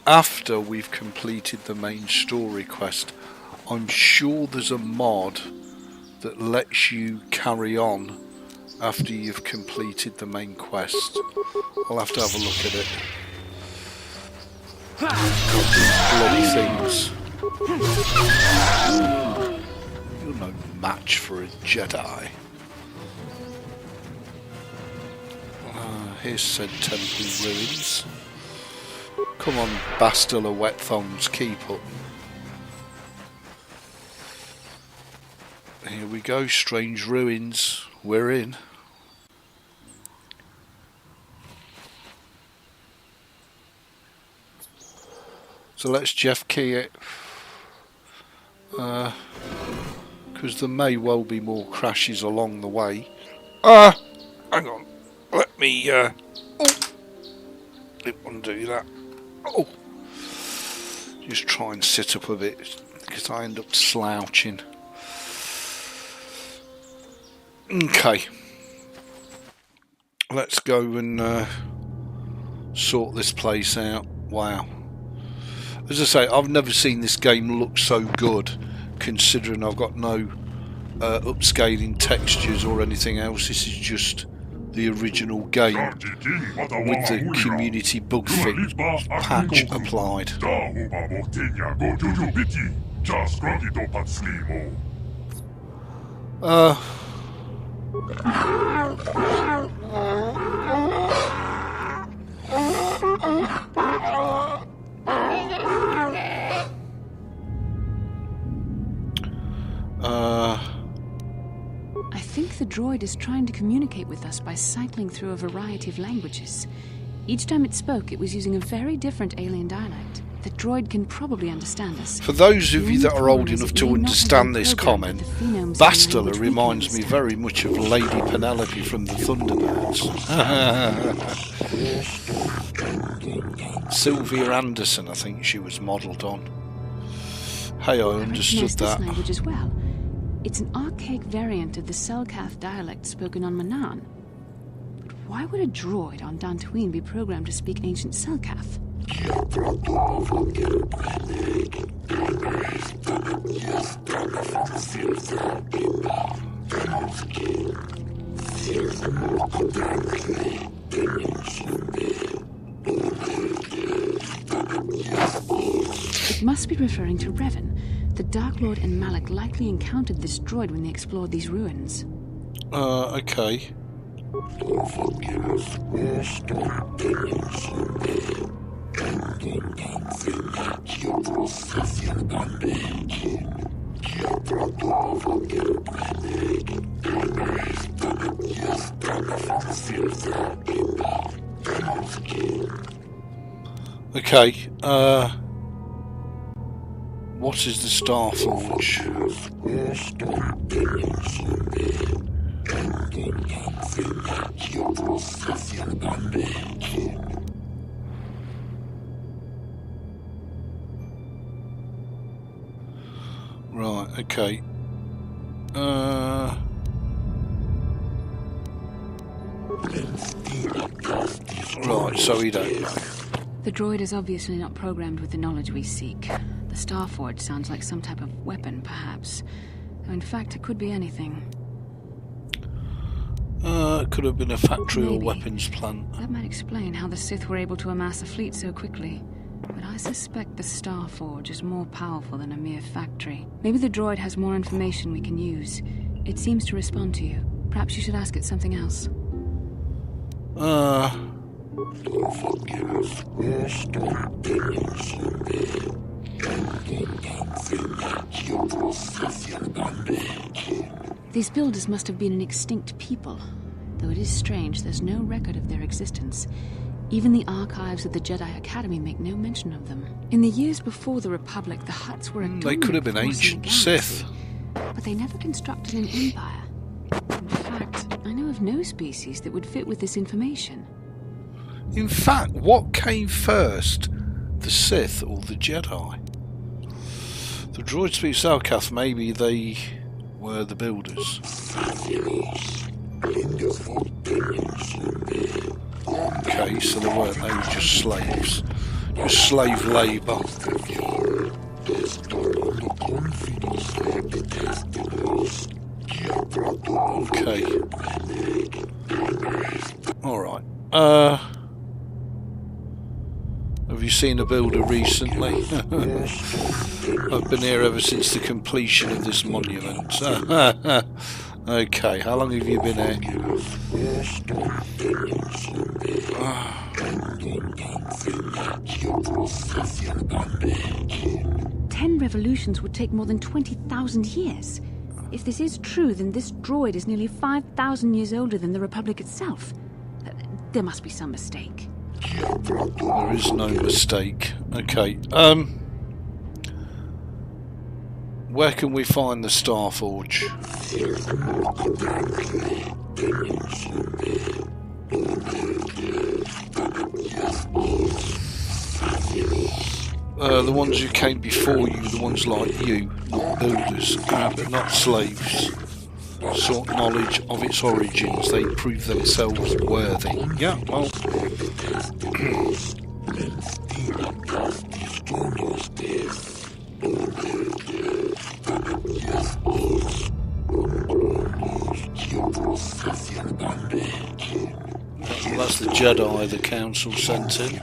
after we've completed the main story quest. I'm sure there's a mod that lets you carry on after you've completed the main quest. I'll have to have a look at it. God, these bloody things. You're no match for a Jedi. Here's said temple ruins. Come on, Bastila Wet Thongs, keep up. Here we go, strange ruins. We're in. So let's Jeff key it. Because there may well be more crashes along the way. Hang on. Let me, didn't want to do that. Oh! Just try and sit up a bit, because I end up slouching. Okay. Let's go and sort this place out. Wow. As I say, I've never seen this game look so good, considering I've got no upscaling textures or anything else. This is just the original game with the community bug fix patch applied. I think the droid is trying to communicate with us by cycling through a variety of languages. Each time it spoke, it was using a very different alien dialect. The droid can probably understand us. For those of you that are old enough to understand this comment, Bastila reminds me very much of Lady Penelope from the Thunderbirds. Sylvia Anderson, I think she was modelled on. Hey, I understood that. This language as well. It's an archaic variant of the Selkath dialect spoken on Manaan. But why would a droid on Dantooine be programmed to speak ancient Selkath? It must be referring to Revan. The Dark Lord and Malak likely encountered this droid when they explored these ruins. Okay. Okay, what is the Star Forge? Right, okay. Right, so we don't know. The droid is obviously not programmed with the knowledge we seek. The Starforge sounds like some type of weapon, perhaps. Though in fact, it could be anything. It could have been a factory Maybe. or weapons plant. That might explain how the Sith were able to amass a fleet so quickly. But I suspect the Starforge is more powerful than a mere factory. Maybe the droid has more information we can use. It seems to respond to you. Perhaps you should ask it something else. These builders must have been an extinct people. Though it is strange, there's no record of their existence. Even the archives of the Jedi Academy make no mention of them. In the years before the Republic, the Hutts were a They could have been dominant force in the ancient Sith. galaxy, but they never constructed an empire. In fact, I know of no species that would fit with this information. In fact, what came first? The Sith or the Jedi? The droid speaks Selkath, maybe they were the builders. Okay, so they weren't, they were just slaves. Just slave labour. Okay. Alright. Have you seen a builder recently? I've been here ever since the completion of this monument. Okay, how long have you been here? 10 revolutions would take more than 20,000 years. If this is true, then this droid is nearly 5,000 years older than the Republic itself. There must be some mistake. There is no mistake. Okay, where can we find the Star Forge? The ones who came before you, the ones like you, not builders, but not slaves. sort of knowledge of its origins, they prove themselves worthy. Yeah, well. That's the Jedi the Council sent in.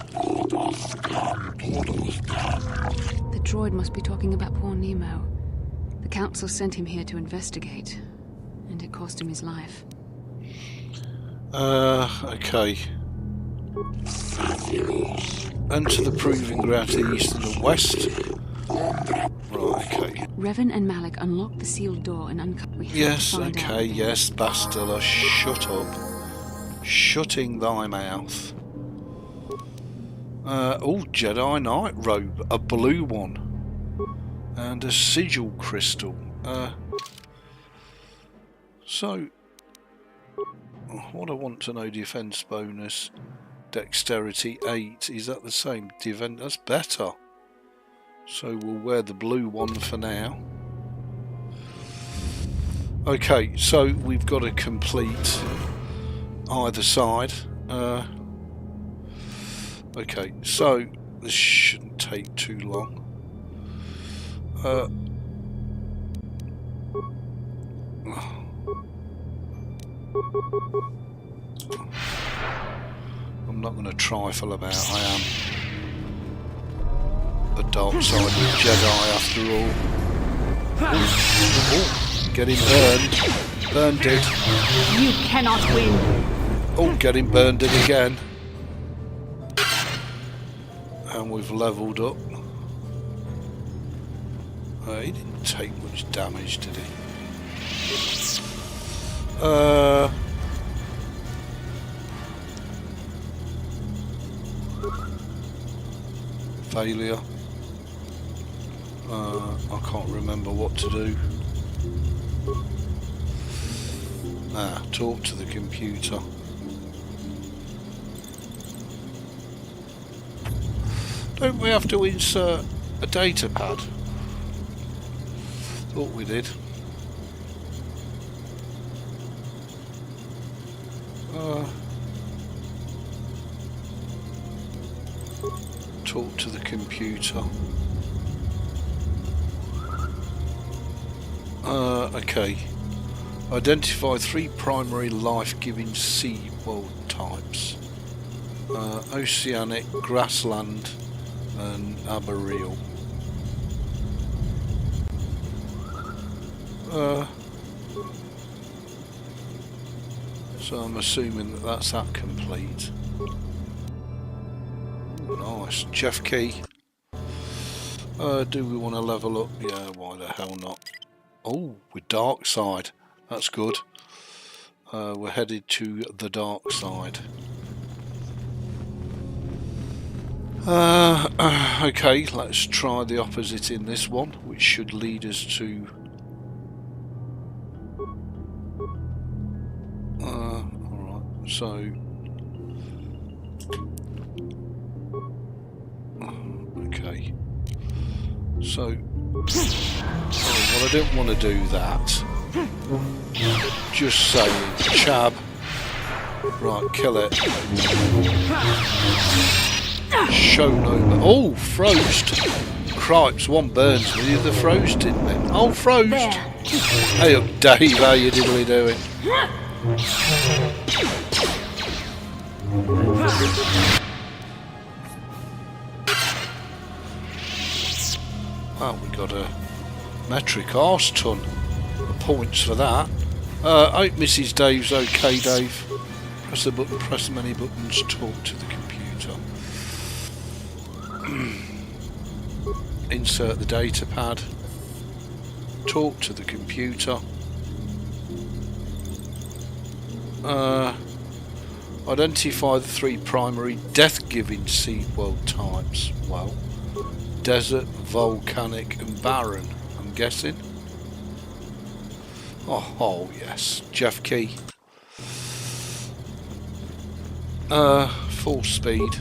The droid must be talking about poor Nemo. The Council sent him here to investigate, and it cost him his life. Okay. Enter the proving ground to the east and the west. Right, okay. Revan and Malik unlocked the sealed door and uncovered. Yes, okay, yes, Bastila, shut up. Shutting thy mouth. Oh, Jedi Knight robe, a blue one. And a sigil crystal. So, what I want to know, defense bonus, dexterity 8, is that the same? That's better. So we'll wear the blue one for now. Okay, so we've got to complete either side. Okay, so this shouldn't take too long. I'm not going to trifle about. I am a dark side of Jedi after all. Oh, getting burned. Burned it. You cannot win. Oh, getting burned it again. And we've levelled up. He didn't take much damage, did he? Failure. I can't remember what to do. Talk to the computer. Don't we have to insert a data pad? Thought we did. Talk to the computer. Okay. Identify 3 primary life-giving sea world types. Oceanic, grassland, and arboreal. So I'm assuming that that's that complete. Nice. Jeff Key. Do we want to level up? Yeah, why the hell not? Oh, with DARKSIDE. That's good. We're headed to the dark side. Okay, let's try the opposite in this one, which should lead us to... alright, so... Okay. So... Oh, well, I don't want to do that. Just saying. Chab. Right, kill it. Show no... Oh, frost. Cripes, one burns me, the other frost, didn't it? Oh, frost. Hey up, Dave, how you diddly doing? Well, we got a metric arse ton. Points for that. I hope Mrs. Dave's okay, Dave. Press the button, press many buttons, talk to the computer. Insert the data pad. Talk to the computer. Identify the 3 primary death-giving seed world types. Well, desert, volcanic and barren, I'm guessing. Oh yes, Jeff Key. Full speed,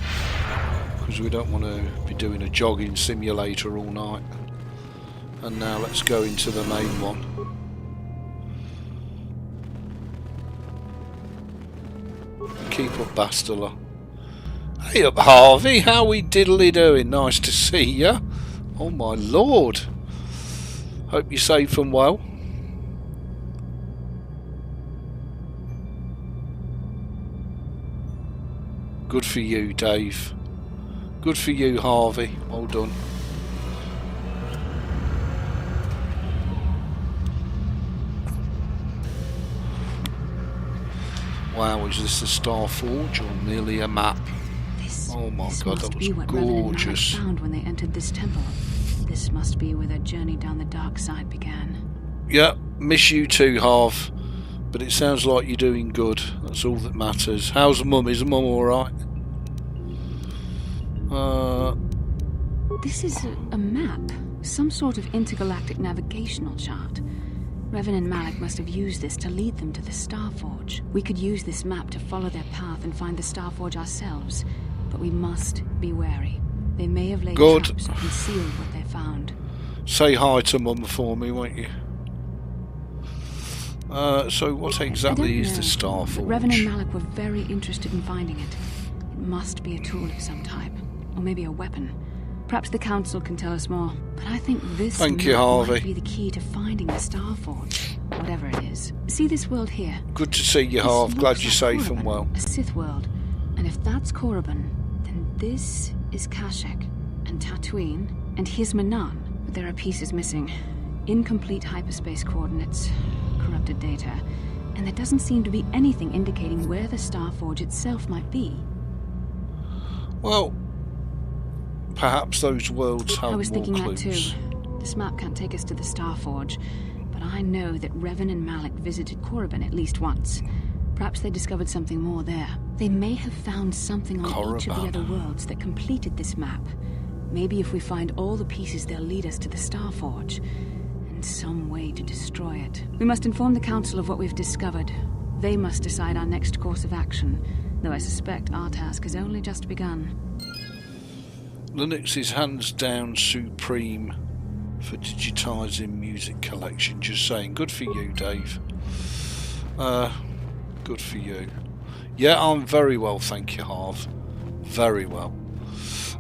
because we don't want to be doing a jogging simulator all night. And now let's go into the main one. keep up, Bastila. Hey up, Harvey. How we diddly doing? Nice to see ya. Oh my lord. Hope you're safe and well. Good for you, Dave. Good for you, Harvey. Well done. Wow, is this the Star Forge or merely a map? Oh my god, that was gorgeous. Found when they entered this temple. This must be where their journey down the dark side began. Yeah, miss you too, Harv. But it sounds like you're doing good. That's all that matters. How's Mum? Is Mum alright? This is a map. Some sort of intergalactic navigational chart. Revan and Malik must have used this to lead them to the Starforge. We could use this map to follow their path and find the Starforge ourselves. But we must be wary. They may have laid traps or concealed what they found. Say hi to Mum for me, won't you? So what exactly is the Starforge? Revan and Malik were very interested in finding it. It must be a tool of some type. Or maybe a weapon. Perhaps the Council can tell us more. But I think this might be the key to finding the Starforge. Whatever it is. See this world here? Good to see you, Harv. Glad you're safe and well. A Sith world. And if that's Korriban, then this is Kashyyyk, and Tatooine, and here's Manan. But there are pieces missing. Incomplete hyperspace coordinates, corrupted data, and there doesn't seem to be anything indicating where the Starforge itself might be. Well, perhaps those worlds have more clues. I was thinking that too. This map can't take us to the Starforge, but I know that Revan and Malik visited Korriban at least once. Perhaps they discovered something more there. They may have found something on each of the other worlds that completed this map. Maybe if we find all the pieces, they'll lead us to the Starforge, and some way to destroy it. We must inform the Council of what we've discovered. They must decide our next course of action, though I suspect our task has only just begun. Linux is hands down supreme for digitising music collection. Just saying. Good for you, Dave. Good for you. Yeah, I'm very well, thank you, Harv. Very well.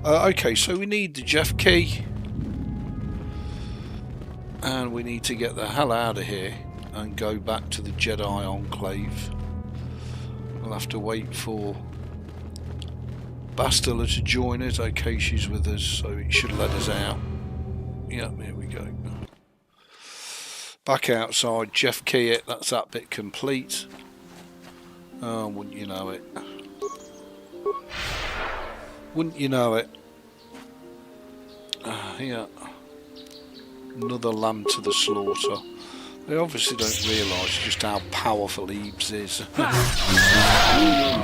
Okay, so we need the Jeff key. And we need to get the hell out of here and go back to the Jedi Enclave. We'll have to wait for Bastila to join us. Okay, she's with us, so it should let us out. Yep, here we go. Back outside, Jeff key it, that's that bit complete. Oh, wouldn't you know it? Wouldn't you know it? Yeah. Another lamb to the slaughter. They obviously don't realise just how powerful Ebs is.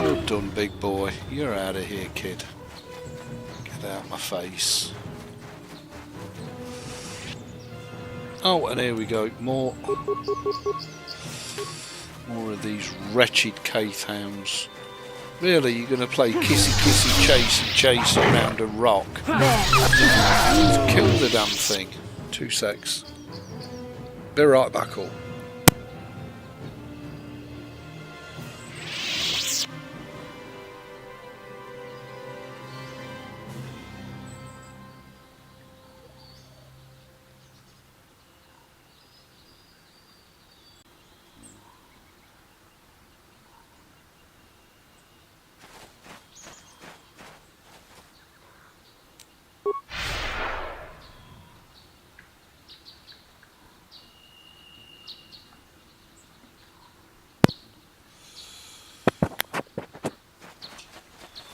You're done, big boy. You're out of here, kid. Get out my face. Oh, and here we go. More of these wretched Kaith hounds. Really, you're going to play kissy kissy chase and chase around a rock? Kill the damn thing. 2 secs. Be right back all.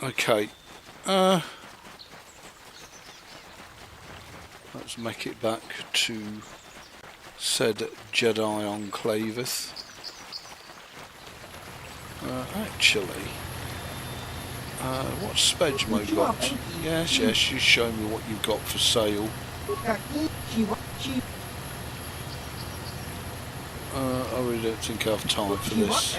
Okay, let's make it back to said Jedi Enclaveth. Actually, what's Spedmo got? Yes, you show me what you've got for sale. I really don't think I have time for this.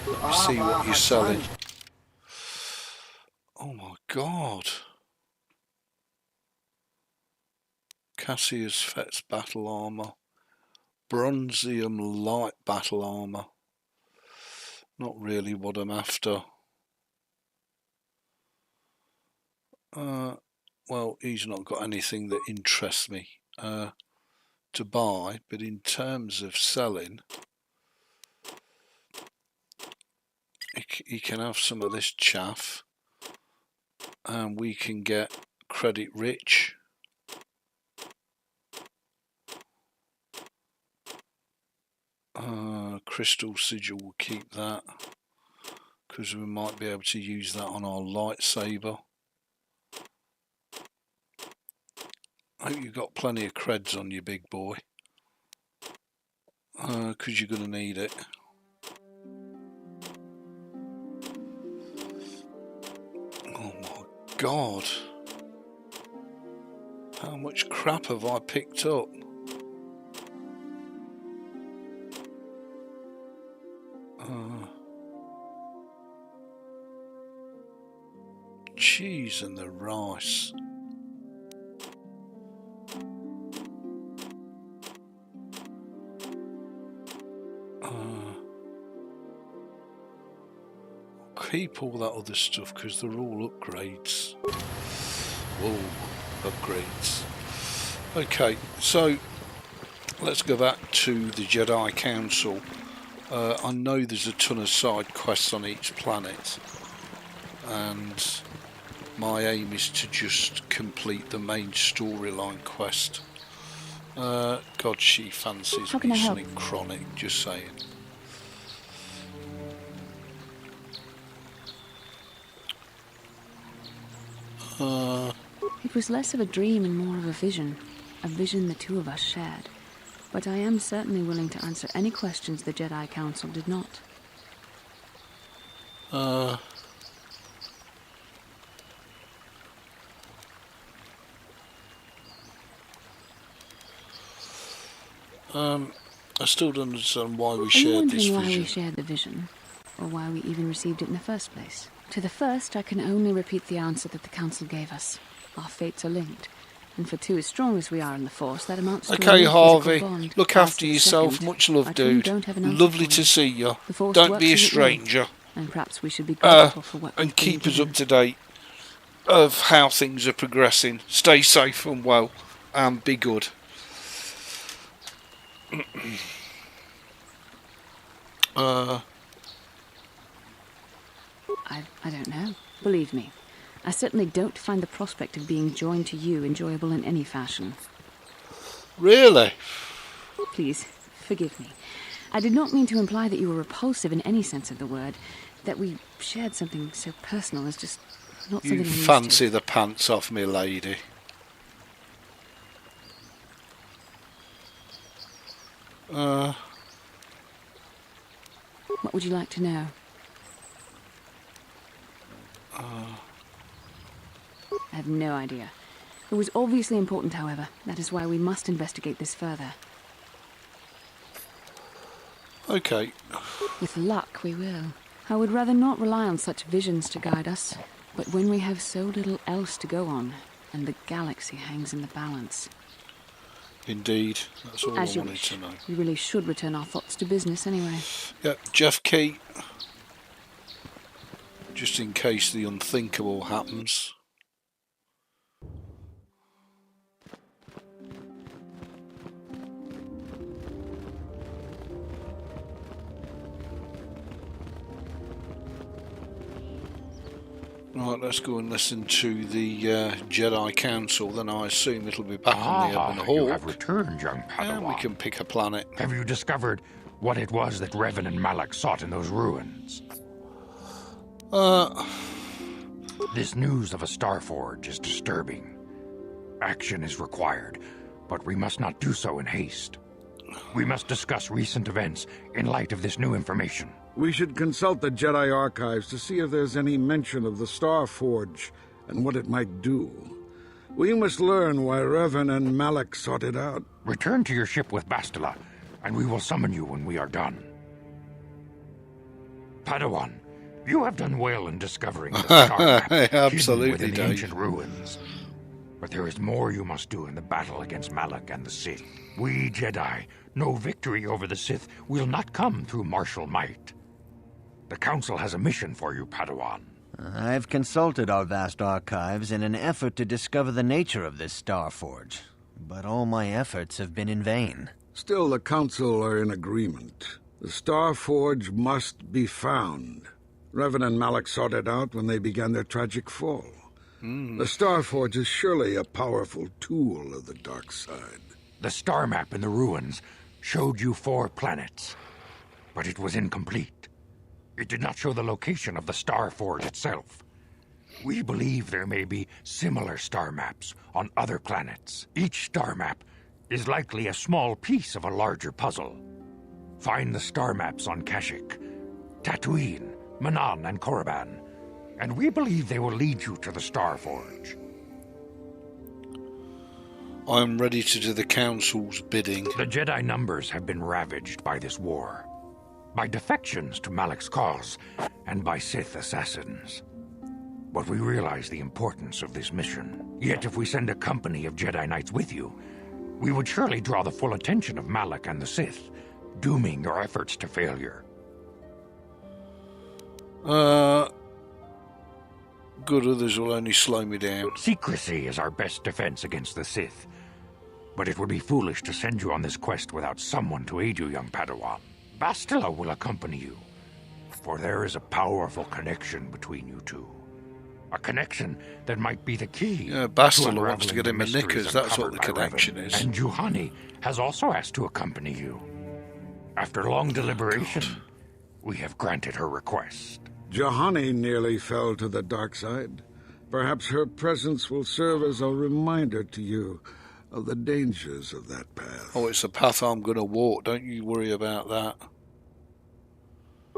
Let me see what you're selling. Oh my god. Cassius Fett's battle armour. bronzium light battle armor. Not really what I'm after. Well, he's not got anything that interests me to buy, but in terms of selling, he can have some of this chaff, and we can get credit rich. Crystal sigil, will keep that because we might be able to use that on our lightsaber. I hope you've got plenty of creds on you, big boy, because you're going to need it. Oh my god, how much crap have I picked up? Cheese and the rice. Keep all that other stuff because they're all upgrades. Whoa, upgrades. Okay, so let's go back to the Jedi Council. I know there's a ton of side quests on each planet, and my aim is to just complete the main storyline quest. God, she fancies me something chronic, just saying. It was less of a dream and more of a vision the two of us shared. But I am certainly willing to answer any questions the Jedi Council did not. I still don't understand why we shared this vision. Why we shared the vision, or why we even received it in the first place? To the first, I can only repeat the answer that the Council gave us. Our fates are linked, and for two as strong as we are in the Force, that amounts to okay, a Harvey, bond. look after yourself. Much love, dude. Lovely to see you. Don't be a stranger. And perhaps we should be grateful for what and keep us up to date of how things are progressing. Stay safe and well, and be good. I don't know. Believe me, I certainly don't find the prospect of being joined to you enjoyable in any fashion. Really? Please, forgive me. I did not mean to imply that you were repulsive in any sense of the word. That we shared something so personal is just not something I'm used to. You fancy the pants off me, lady. What would you like to know? I have no idea. It was obviously important, however. That is why we must investigate this further. Okay. With luck, we will. I would rather not rely on such visions to guide us. But when we have so little else to go on, and the galaxy hangs in the balance... Indeed, that's all I wanted to know. We really should return our thoughts to business anyway. Yeah, Jeff Key. Just in case the unthinkable happens. Right, let's go and listen to the Jedi Council. Then I assume it'll be back on the Ebon Hawk. You have returned, young Padawan. And we can pick a planet. Have you discovered what it was that Revan and Malak sought in those ruins? This news of a Starforge is disturbing. Action is required, but we must not do so in haste. We must discuss recent events in light of this new information. We should consult the Jedi archives to see if there's any mention of the Starforge and what it might do. We must learn why Revan and Malak sought it out. Return to your ship with Bastila, and we will summon you when we are done. Padawan, you have done well in discovering the star map hidden within the ancient ruins. But there is more you must do in the battle against Malak and the Sith. We Jedi No victory over the Sith will not come through martial might. The Council has a mission for you, Padawan. I've consulted our vast archives in an effort to discover the nature of this Star Forge, but all my efforts have been in vain. Still, the Council are in agreement. The Star Forge must be found. Revan and Malak sought it out when they began their tragic fall. The Star Forge is surely a powerful tool of the dark side. The star map in the ruins showed you 4 planets, but it was incomplete. It did not show the location of the Star Forge itself. We believe there may be similar star maps on other planets. Each star map is likely a small piece of a larger puzzle. Find the star maps on Kashyyyk, Tatooine, Manan, and Korriban, and we believe they will lead you to the Star Forge. I am ready to do the Council's bidding. The Jedi numbers have been ravaged by this war, by defections to Malak's cause, and by Sith assassins. But we realize the importance of this mission. Yet if we send a company of Jedi Knights with you, we would surely draw the full attention of Malak and the Sith, dooming your efforts to failure. Good others will only slow me down. Secrecy is our best defense against the Sith. But it would be foolish to send you on this quest without someone to aid you, young Padawan. Bastila will accompany you, for there is a powerful connection between you two. A connection that might be the key. Yeah, Bastila wants to get him a knickers, that's what the connection is. And Juhani has also asked to accompany you. After long deliberation, we have granted her request. Juhani nearly fell to the dark side. Perhaps her presence will serve as a reminder to you of the dangers of that path. Oh, it's a path I'm going to walk. Don't you worry about that.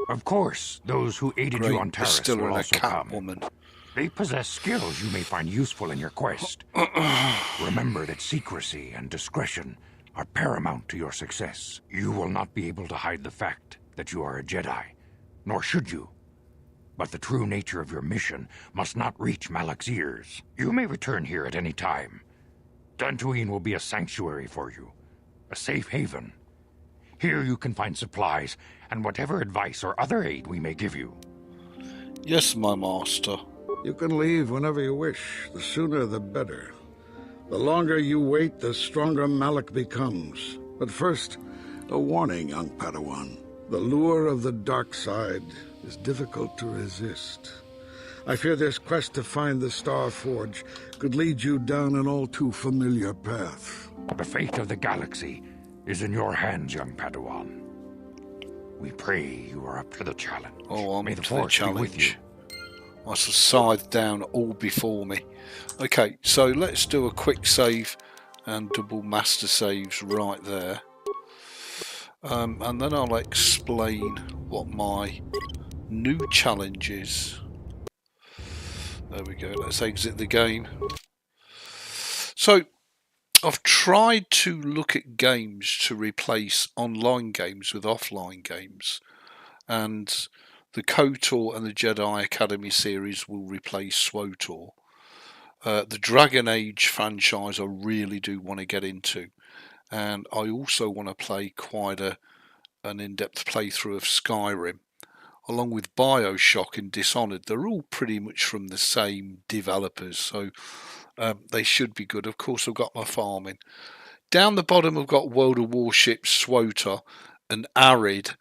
Of course, those who aided you on Taris will also come. Woman. They possess skills you may find useful in your quest. Remember that secrecy and discretion are paramount to your success. You will not be able to hide the fact that you are a Jedi, nor should you. But the true nature of your mission must not reach Malak's ears. You may return here at any time. Dantooine will be a sanctuary for you, a safe haven. Here you can find supplies and whatever advice or other aid we may give you. Yes, my master. You can leave whenever you wish. The sooner the better. The longer you wait, the stronger Malak becomes. But first, a warning, young Padawan. The lure of the dark side is difficult to resist. I fear this quest to find the Star Forge could lead you down an all too familiar path. The fate of the galaxy is in your hands, young Padawan. We pray you are up to the challenge. Oh, I'm May up the to the Force be with you. challenge. I shall scythe down all before me. Okay, so let's do a quick save and double master saves right there. And then I'll explain what my new challenge is. There we go, let's exit the game. So, I've tried to look at games to replace online games with offline games. And the KOTOR and the Jedi Academy series will replace SWTOR. The Dragon Age franchise I really do want to get into. And I also want to play quite an in-depth playthrough of Skyrim. Along with BioShock and Dishonored. They're all pretty much from the same developers. So they should be good. Of course, I've got my farming. Down the bottom I've got World of Warships, SWTOR and Arid,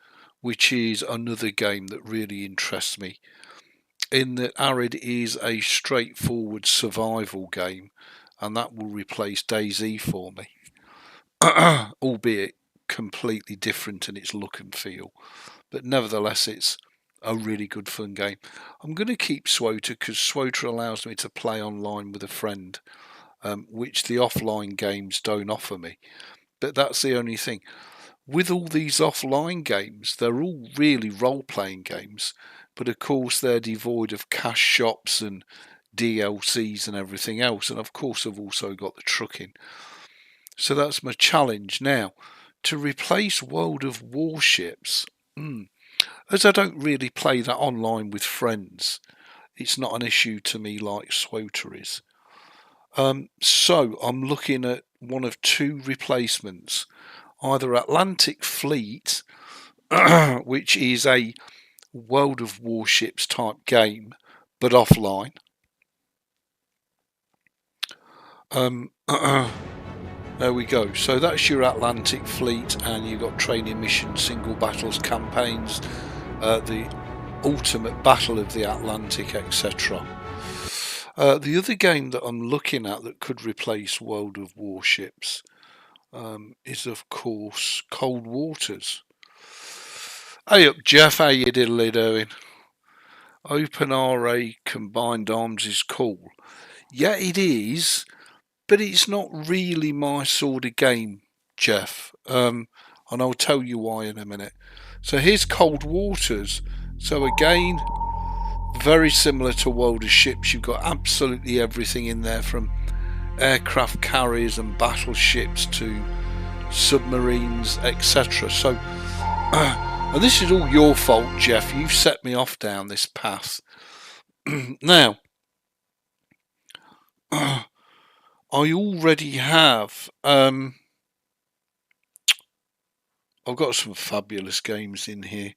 which is another game that really interests me. In that Arid is a straightforward survival game, and that will replace DayZ for me. Albeit completely different in its look and feel. But nevertheless, it's a really good fun game. I'm going to keep SWTOR because SWTOR allows me to play online with a friend, which the offline games don't offer me. But that's the only thing. With all these offline games, they're all really role-playing games, but of course they're devoid of cash shops and DLCs and everything else, and of course I've also got the trucking. So that's my challenge now, to replace World of Warships. As I don't really play that online with friends, it's not an issue to me like SWTOR is. So I'm looking at one of two replacements. either Atlantic Fleet, which is a World of Warships type game, but offline. There we go. So that's your Atlantic Fleet, and you've got training missions, single battles, campaigns, the ultimate battle of the Atlantic, etc. The other game that I'm looking at that could replace World of Warships is, of course, Cold Waters. Hey up, Jeff, how you diddly doing? Open RA Combined Arms is cool. Yeah, it is, but it's not really my sort of game, Jeff. And I'll tell you why in a minute. So here's Cold Waters. So again, very similar to World of Ships. You've got absolutely everything in there, from aircraft carriers and battleships to submarines, etc. So, and this is all your fault, Jeff. You've set me off down this path. Now, I already have. I've got some fabulous games in here.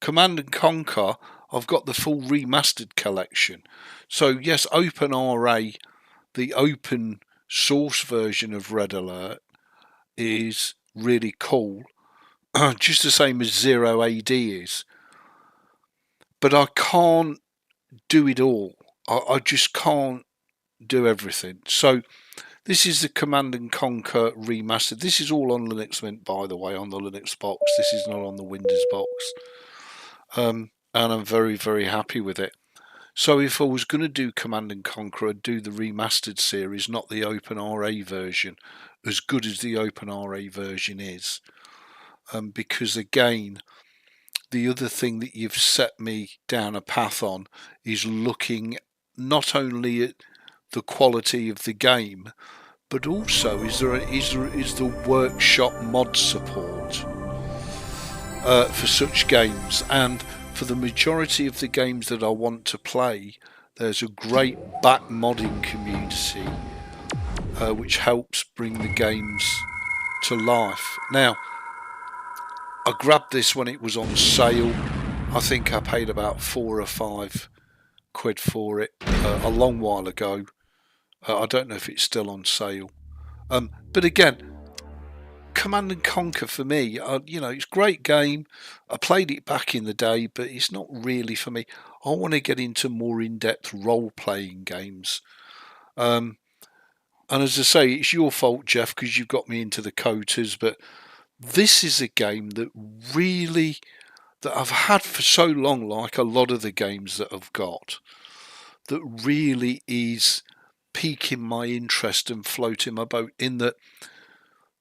Command and Conquer, I've got the full remastered collection. So yes, OpenRA, the open source version of Red Alert, is really cool. Just the same as Zero AD is. But I can't do it all. I just can't do everything. So this is the Command and Conquer remastered. This is all on Linux Mint, by the way, on the Linux box. This is not on the Windows box. And I'm very, very happy with it. So if I was going to do Command and Conquer, I'd do the remastered series, not the OpenRA version, as good as the OpenRA version is. Because again, the other thing that you've set me down a path on is looking not only at the quality of the game, but also is the workshop mod support for such games. And for the majority of the games that I want to play, there's a great back modding community which helps bring the games to life. Now, I grabbed this when it was on sale. I think I paid about £4 or £5 for it a long while ago. I don't know if it's still on sale. But again, Command and Conquer for me, it's a great game. I played it back in the day, but it's not really for me. I want to get into more in-depth role-playing games. And as I say, it's your fault, Jeff, because you got me into the KOTORs, but this is a game that I've had for so long, like a lot of the games that I've got, that really is piquing my interest and floating my boat, in that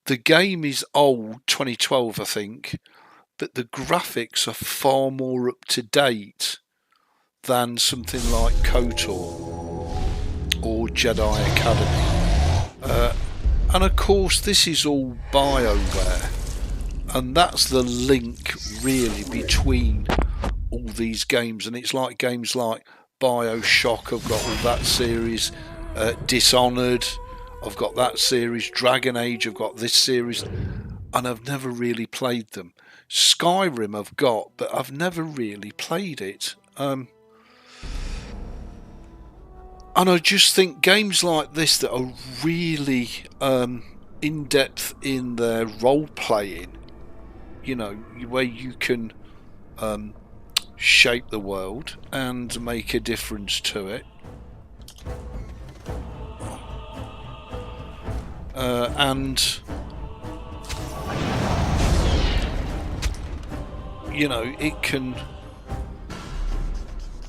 the game is old, 2012 I think, but the graphics are far more up to date than something like KOTOR or Jedi Academy. And of course this is all BioWare, and that's the link really between all these games. And it's like games like Bioshock, I've got all that series, Dishonored, I've got that series, Dragon Age, I've got this series, and I've never really played them. Skyrim I've got, but I've never really played it. And I just think games like this that are really in-depth in their role-playing, where you can shape the world and make a difference to it. And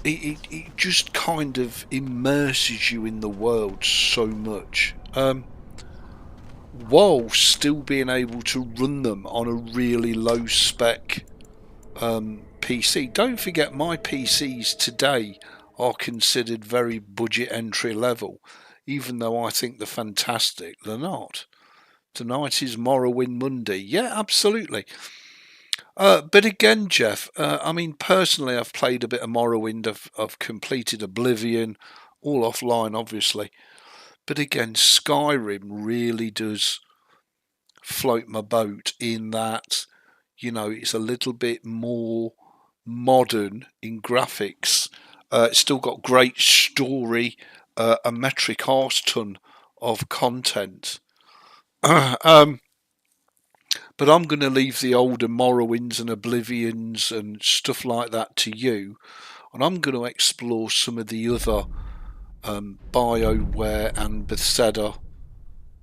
it just kind of immerses you in the world so much, while still being able to run them on a really low spec PC. Don't forget, my PCs today are considered very budget entry level. Even though I think they're fantastic, they're not. Tonight is Morrowind Monday. Yeah, absolutely. But again, Jeff, personally, I've played a bit of Morrowind. I've completed Oblivion, all offline, obviously. But again, Skyrim really does float my boat in that, you know, it's a little bit more modern in graphics. It's still got great story, a metric arse ton of content. But I'm going to leave the older Morrowinds and Oblivions and stuff like that to you, and I'm going to explore some of the other BioWare and Bethesda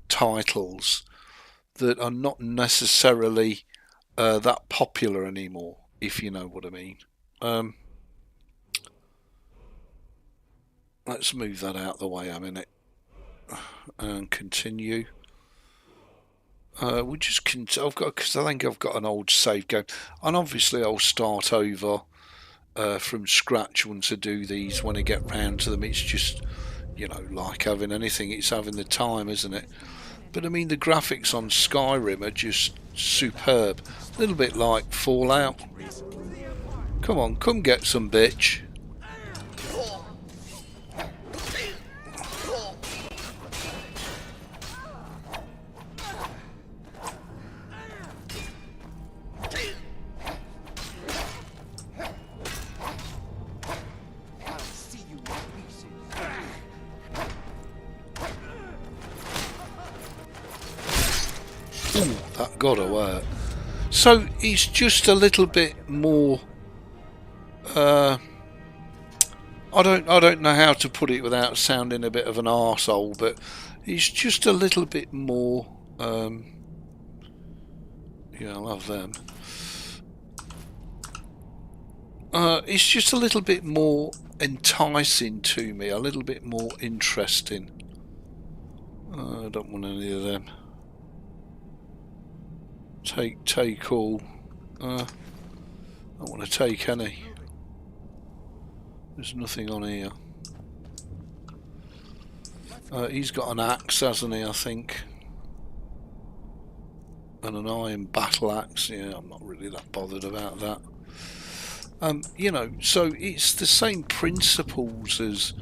titles that are not necessarily that popular anymore, if you know what I mean. Let's move that out the way a minute and continue. We'll just because I think I've got an old save game, and obviously I'll start over from scratch once I do these. When I get round to them, it's just, you know, like having anything, it's having the time, isn't it? But I mean, the graphics on Skyrim are just superb. A little bit like Fallout. Come on, come get some, bitch. That gotta work. So it's just a little bit more. I don't know how to put it without sounding a bit of an arsehole, but it's just a little bit more. Yeah, I love them. It's just a little bit more enticing to me, a little bit more interesting. I don't want any of them. Take all. I don't want to take any. There's nothing on here. He's got an axe, hasn't he, I think? And an iron battle axe. Yeah, I'm not really that bothered about that. You know, so it's the same principles as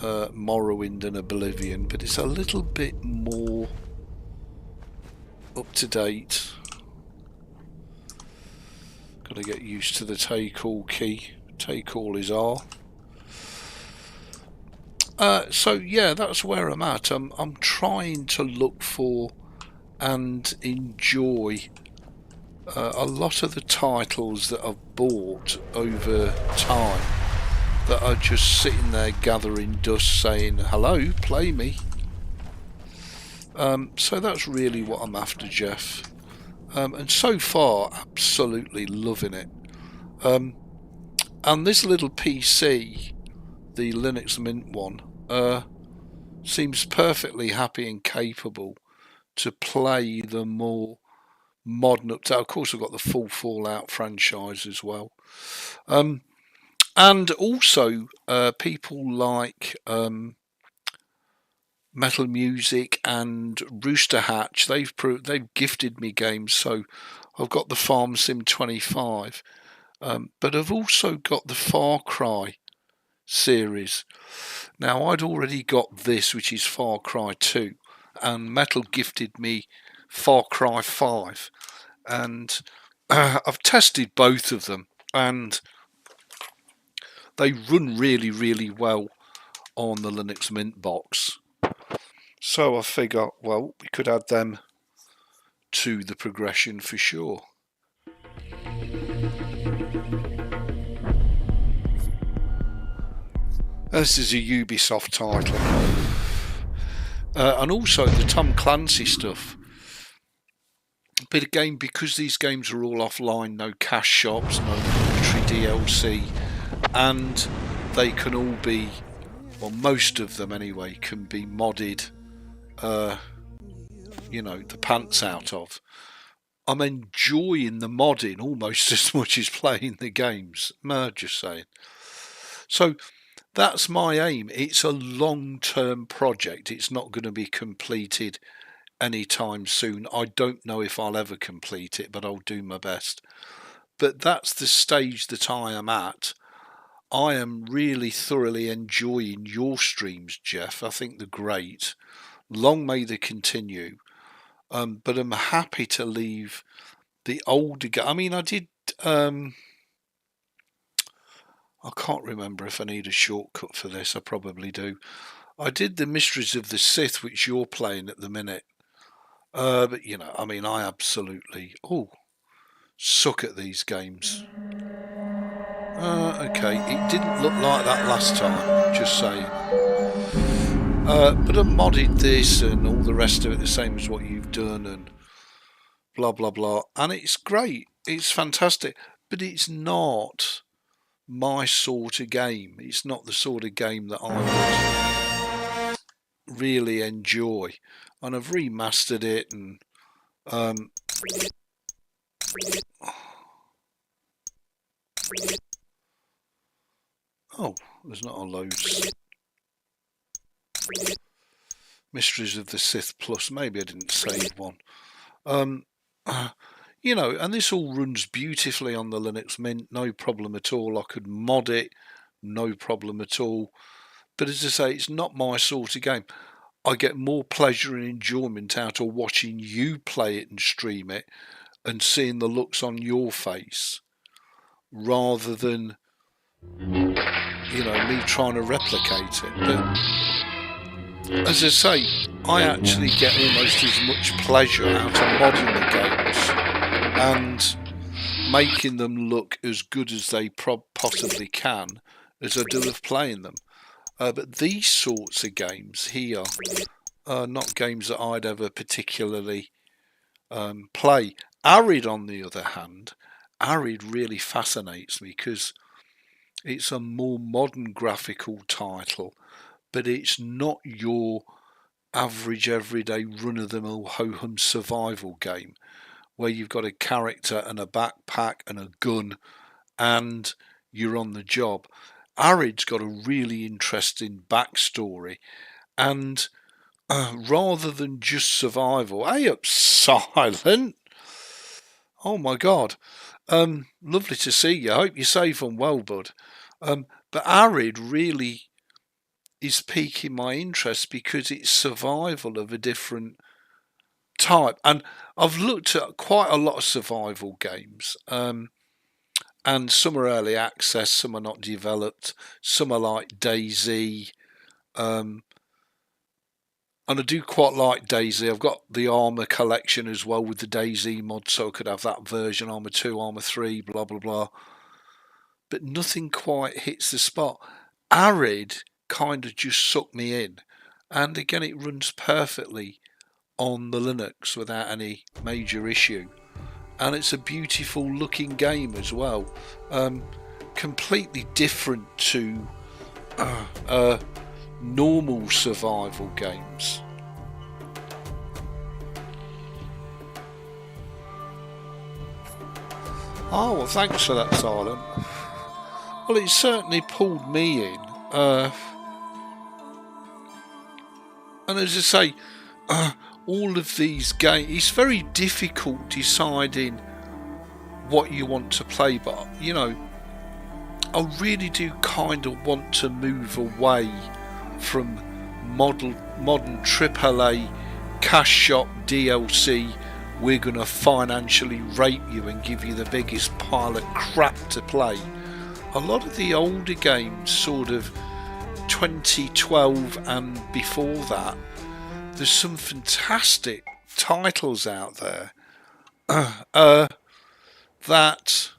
Morrowind and Oblivion, but it's a little bit more up to date. Got to get used to the take all key. Take all is R. So yeah, that's where I'm at. I'm trying to look for and enjoy a lot of the titles that I've bought over time that are just sitting there gathering dust saying, hello, play me. So that's really what I'm after, Jeff. And so far, absolutely loving it. And this little PC, the Linux Mint one, seems perfectly happy and capable to play the more modern up to. Of course, I've got the full Fallout franchise as well. And also people like Metal Music and Rooster Hatch, they've gifted me games. So I've got the Farm Sim 25, but I've also got the Far Cry series. Now, I'd already got this, which is Far Cry 2, and Metal gifted me Far Cry 5, and I've tested both of them, and they run really, really well on the Linux Mint box. So I figure, well, we could add them to the progression for sure. This is a Ubisoft title. And also the Tom Clancy stuff. But again, because these games are all offline, no cash shops, no military DLC, and they can all be, well, most of them anyway, can be modded, you know, the pants out of. I'm enjoying the modding almost as much as playing the games. Just saying. So that's my aim. It's a long-term project. It's not going to be completed anytime soon. I don't know if I'll ever complete it, but I'll do my best. But that's the stage that I am at. I am really thoroughly enjoying your streams, Jeff. I think they're great. Long may they continue. but I'm happy to leave the older game. I mean, I did. I can't remember if I need a shortcut for this. I probably do. I did the Mysteries of the Sith, which you're playing at the minute. But you know, I mean, I absolutely suck at these games. Okay, it didn't look like that last time. Just saying. But I modded this and all the rest of it the same as what you've done and blah blah blah, and it's great. It's fantastic, but it's not my sort of game. It's not the sort of game that I would really enjoy. And I've remastered it, and oh, there's not a loads. Mysteries of the Sith Plus. Maybe I didn't save one. You know, and this all runs beautifully on the Linux Mint, no problem at all. I could mod it, no problem at all. But as I say, it's not my sort of game. I get more pleasure and enjoyment out of watching you play it and stream it and seeing the looks on your face rather than, you know, me trying to replicate it. But as I say, I actually get almost as much pleasure out of modding the games and making them look as good as they possibly can as I do of playing them. But these sorts of games here are not games that I'd ever particularly play. Arid, on the other hand, Arid really fascinates me because it's a more modern graphical title, but it's not your average everyday run-of-the-mill ho-hum survival game where you've got a character and a backpack and a gun and you're on the job. Arid's got a really interesting backstory, and rather than just survival, hey up silent. Oh my god. Lovely to see you. Hope you're safe and well, bud. But Arid really is piquing my interest because it's survival of a different type. And I've looked at quite a lot of survival games. And some are early access, some are not developed, some are like DayZ. And I do quite like DayZ. I've got the Armour collection as well with the DayZ mod, so I could have that version, Armour 2, Armour 3, blah, blah, blah. But nothing quite hits the spot. Arid kind of just sucked me in. And again, it runs perfectly on the Linux without any major issue. And it's a beautiful looking game as well. Completely different to normal survival games. Oh, well, thanks for that, Silent. Well, it certainly pulled me in. And as I say, all of these games, it's very difficult deciding what you want to play, but you know, I really do kind of want to move away from modern AAA cash shop DLC. We're gonna financially rape you and give you the biggest pile of crap to play. A lot of the older games, sort of 2012 and before that, there's some fantastic titles out there that,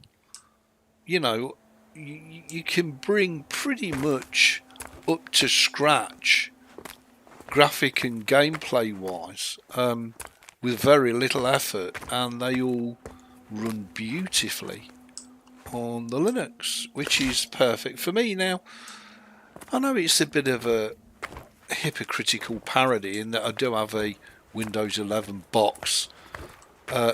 you know, you can bring pretty much up to scratch graphic and gameplay wise with very little effort, and they all run beautifully on the Linux, which is perfect for me. Now, I know it's a bit of a hypocritical parody in that I do have a Windows 11 box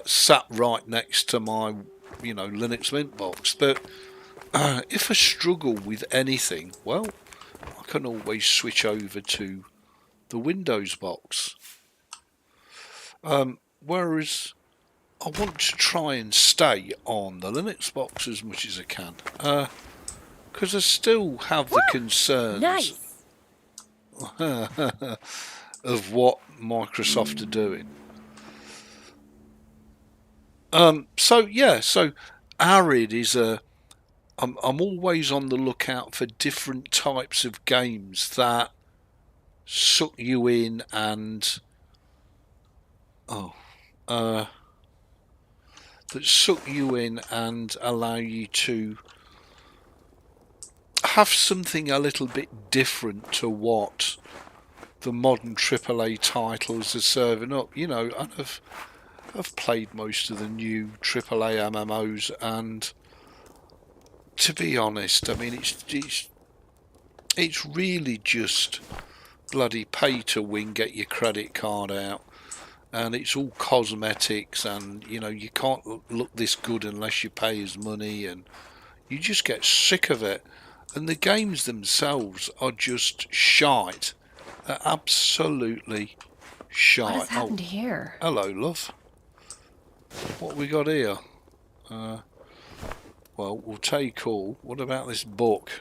sat right next to my, you know, Linux Mint box, but if I struggle with anything, well, I can always switch over to the Windows box. Whereas I want to try and stay on the Linux box as much as I can, because I still have the concerns of what Microsoft are doing. So yeah, so Arid is a. I'm always on the lookout for different types of games that suck you in and oh, uh, that suck you in and allow you to have something a little bit different to what the modern AAA titles are serving up. You know, and I've played most of the new AAA MMOs, and to be honest, I mean it's really just bloody pay to win, get your credit card out, and it's all cosmetics, and you know you can't look this good unless you pay us money, and you just get sick of it. And the games themselves are just shite. They're absolutely shite. What has happened here? Hello, love. What we got here? Well, we'll take all. What about this book?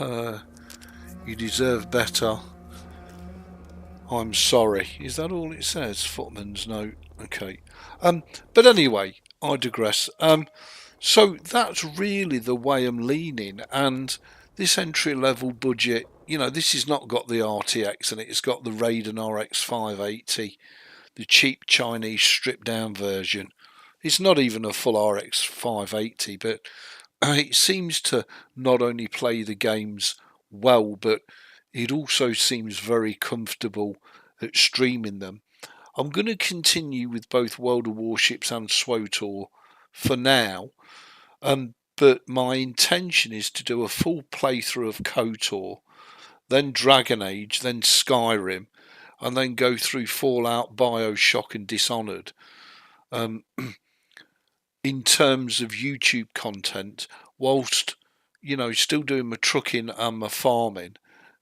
You deserve better. I'm sorry. Is that all it says? Footman's note. Okay. But anyway, I digress. So that's really the way I'm leaning. And this entry-level budget, you know, this has not got the RTX in it. It's got the RADEON RX 580, the cheap Chinese stripped-down version. It's not even a full RX 580, but it seems to not only play the games well, but it also seems very comfortable at streaming them. I'm going to continue with both World of Warships and SWTOR for now, but my intention is to do a full playthrough of KOTOR, then Dragon Age, then Skyrim, and then go through Fallout, Bioshock, and Dishonored. In terms of YouTube content, whilst you know still doing my trucking and my farming,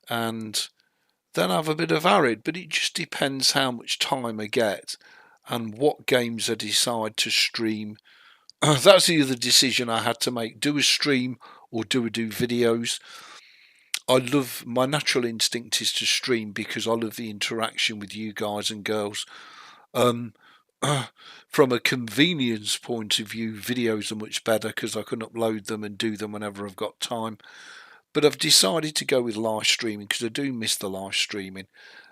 and then have a bit of Arid. But it just depends how much time I get and what games I decide to stream. That's the other decision I had to make: do a stream or do videos. My natural instinct is to stream because I love the interaction with you guys and girls. From a convenience point of view, videos are much better because I can upload them and do them whenever I've got time. But I've decided to go with live streaming because I do miss the live streaming,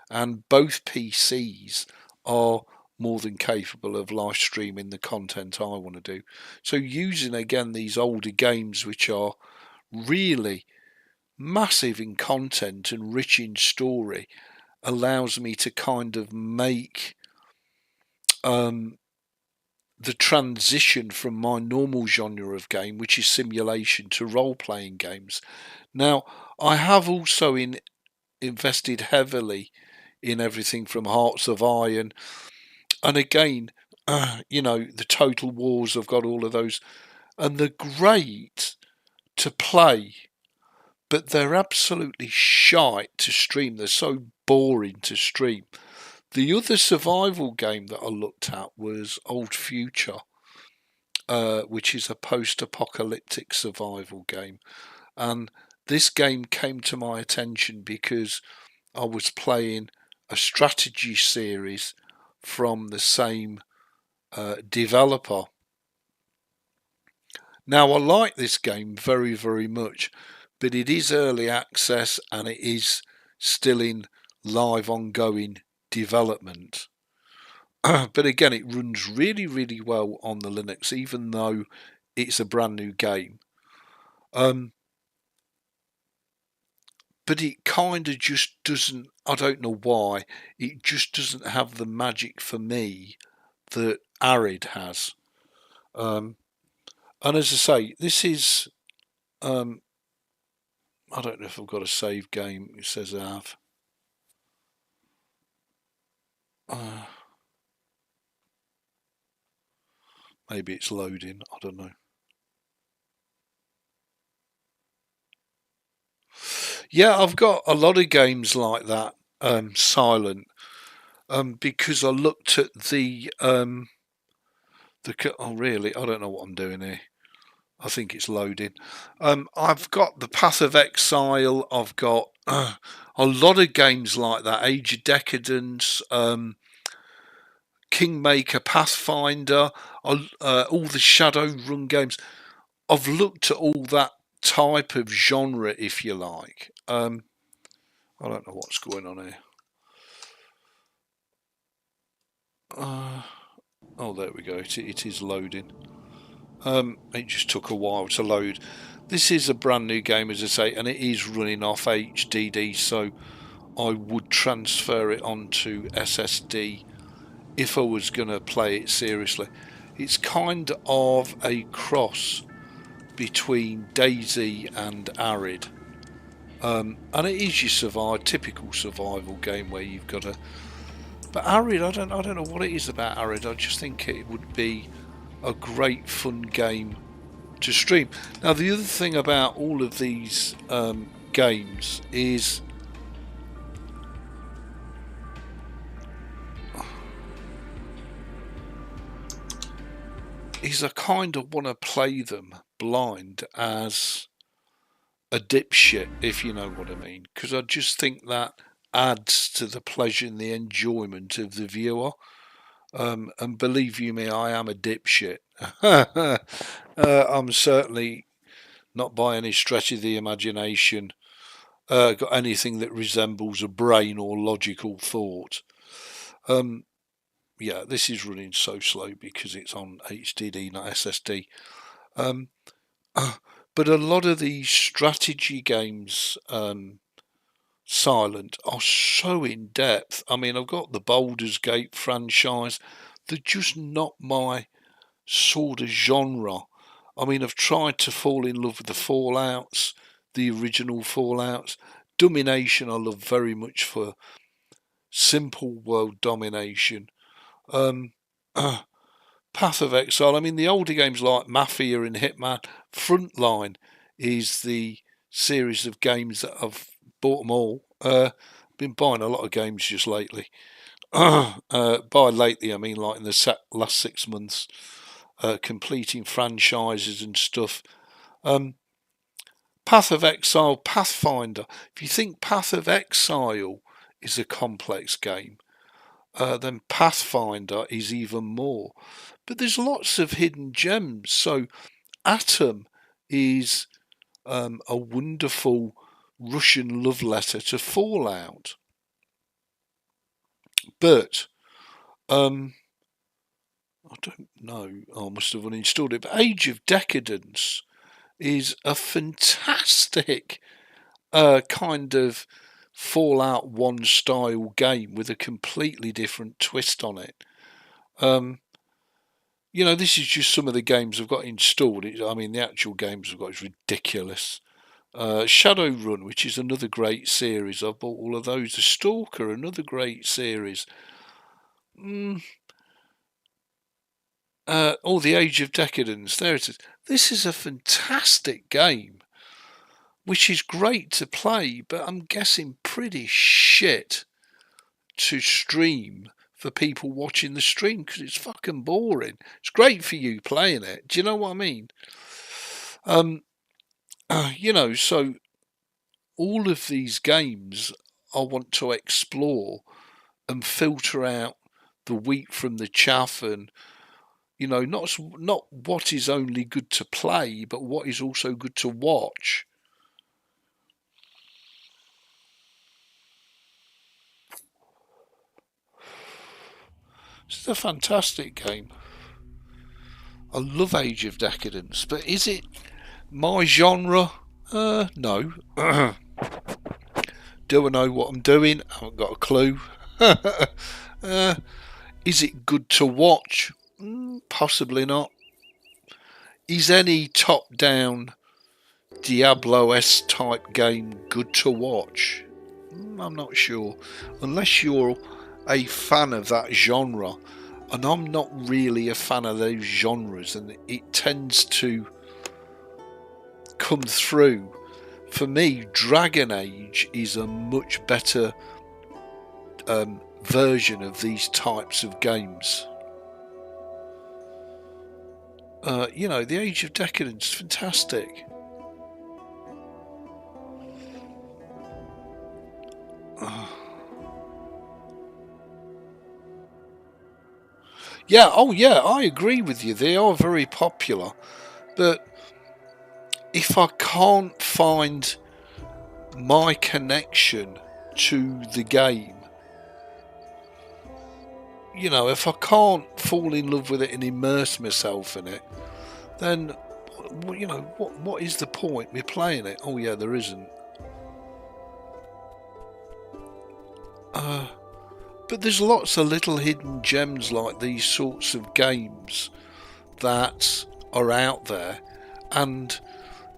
and both PCs are more than capable of live streaming the content I want to do. So using again these older games which are really massive in content and rich in story allows me to kind of make the transition from my normal genre of game, which is simulation, to role-playing games. Now, I have also invested heavily in everything from Hearts of Iron, and again, you know, the Total Wars. I've got all of those, and they're great to play, but they're absolutely shite to stream. They're so boring to stream. The other survival game that I looked at was Old Future, which is a post-apocalyptic survival game. And this game came to my attention because I was playing a strategy series from the same developer. Now, I like this game very, very much, but it is early access and it is still in live ongoing development. But again, it runs really, really well on the Linux, even though it's a brand new game. But it kind of just doesn't, I don't know why, it just doesn't have the magic for me that Arid has. And as I say, this is, I don't know if I've got a save game. It says I have. Maybe it's loading, I don't know. Yeah, I've got a lot of games like that, silent, because I looked at oh really, I don't know what I'm doing here. I think it's loading. I've got the Path of Exile. I've got a lot of games like that. Age of Decadence. Kingmaker, Pathfinder, all the Shadowrun games. I've looked at all that type of genre, if you like. I don't know what's going on here. Oh, there we go. It is loading. It just took a while to load. This is a brand new game, as I say, and it is running off HDD, so I would transfer it onto SSD if I was going to play it seriously. It's kind of a cross between DayZ and Arid. And it is your typical survival game where you've got to... But Arid, I don't know what it is about Arid. I just think it would be a great fun game to stream. Now, the other thing about all of these games is I kind of want to play them blind as a dipshit, if you know what I mean, because I just think that adds to the pleasure and the enjoyment of the viewer. And believe you me, I am a dipshit. I'm certainly not by any stretch of the imagination got anything that resembles a brain or logical thought. Yeah, this is running so slow because it's on HDD, not SSD. But a lot of these strategy games, Silent, are so in depth. I mean, I've got the Baldur's Gate franchise. They're just not my sort of genre. I mean, I've tried to fall in love with the Fallouts, the original Fallouts. Domination I love very much for simple world domination. Path of Exile, I mean, the older games like Mafia and Hitman. Frontline is the series of games that I've bought them all. Been buying a lot of games just lately. By lately, I mean like in the last 6 months, completing franchises and stuff. Path of Exile, Pathfinder. If you think Path of Exile is a complex game, then Pathfinder is even more. But there's lots of hidden gems. So Atom is a wonderful Russian love letter to Fallout. But I don't know. I must have uninstalled it. But Age of Decadence is a fantastic kind of Fallout 1 style game with a completely different twist on it. You know, this is just some of the games I've got installed. I mean, the actual games I've got is ridiculous. Shadowrun, which is another great series. I've bought all of those. The Stalker, another great series. The Age of Decadence. There it is. This is a fantastic game, which is great to play, but I'm guessing pretty shit to stream for people watching the stream because it's fucking boring. It's great for you playing it. Do you know what I mean? You know, so all of these games I want to explore and filter out the wheat from the chaff, and you know, not what is only good to play, but what is also good to watch. It's a fantastic game. I love Age of Decadence, but is it my genre? No. Do I know what I'm doing? I haven't got a clue. Is it good to watch? Possibly not. Is any top-down Diablo-esque type game good to watch? I'm not sure. Unless you're a fan of that genre, and I'm not really a fan of those genres, and it tends to come through. For me, Dragon Age is a much better version of these types of games. You know, the Age of Decadence is fantastic. Yeah, oh yeah, I agree with you. They are very popular. But if I can't find my connection to the game, you know, if I can't fall in love with it and immerse myself in it, then, you know, what is the point me playing it? Oh yeah, there isn't. But there's lots of little hidden gems like these sorts of games that are out there, and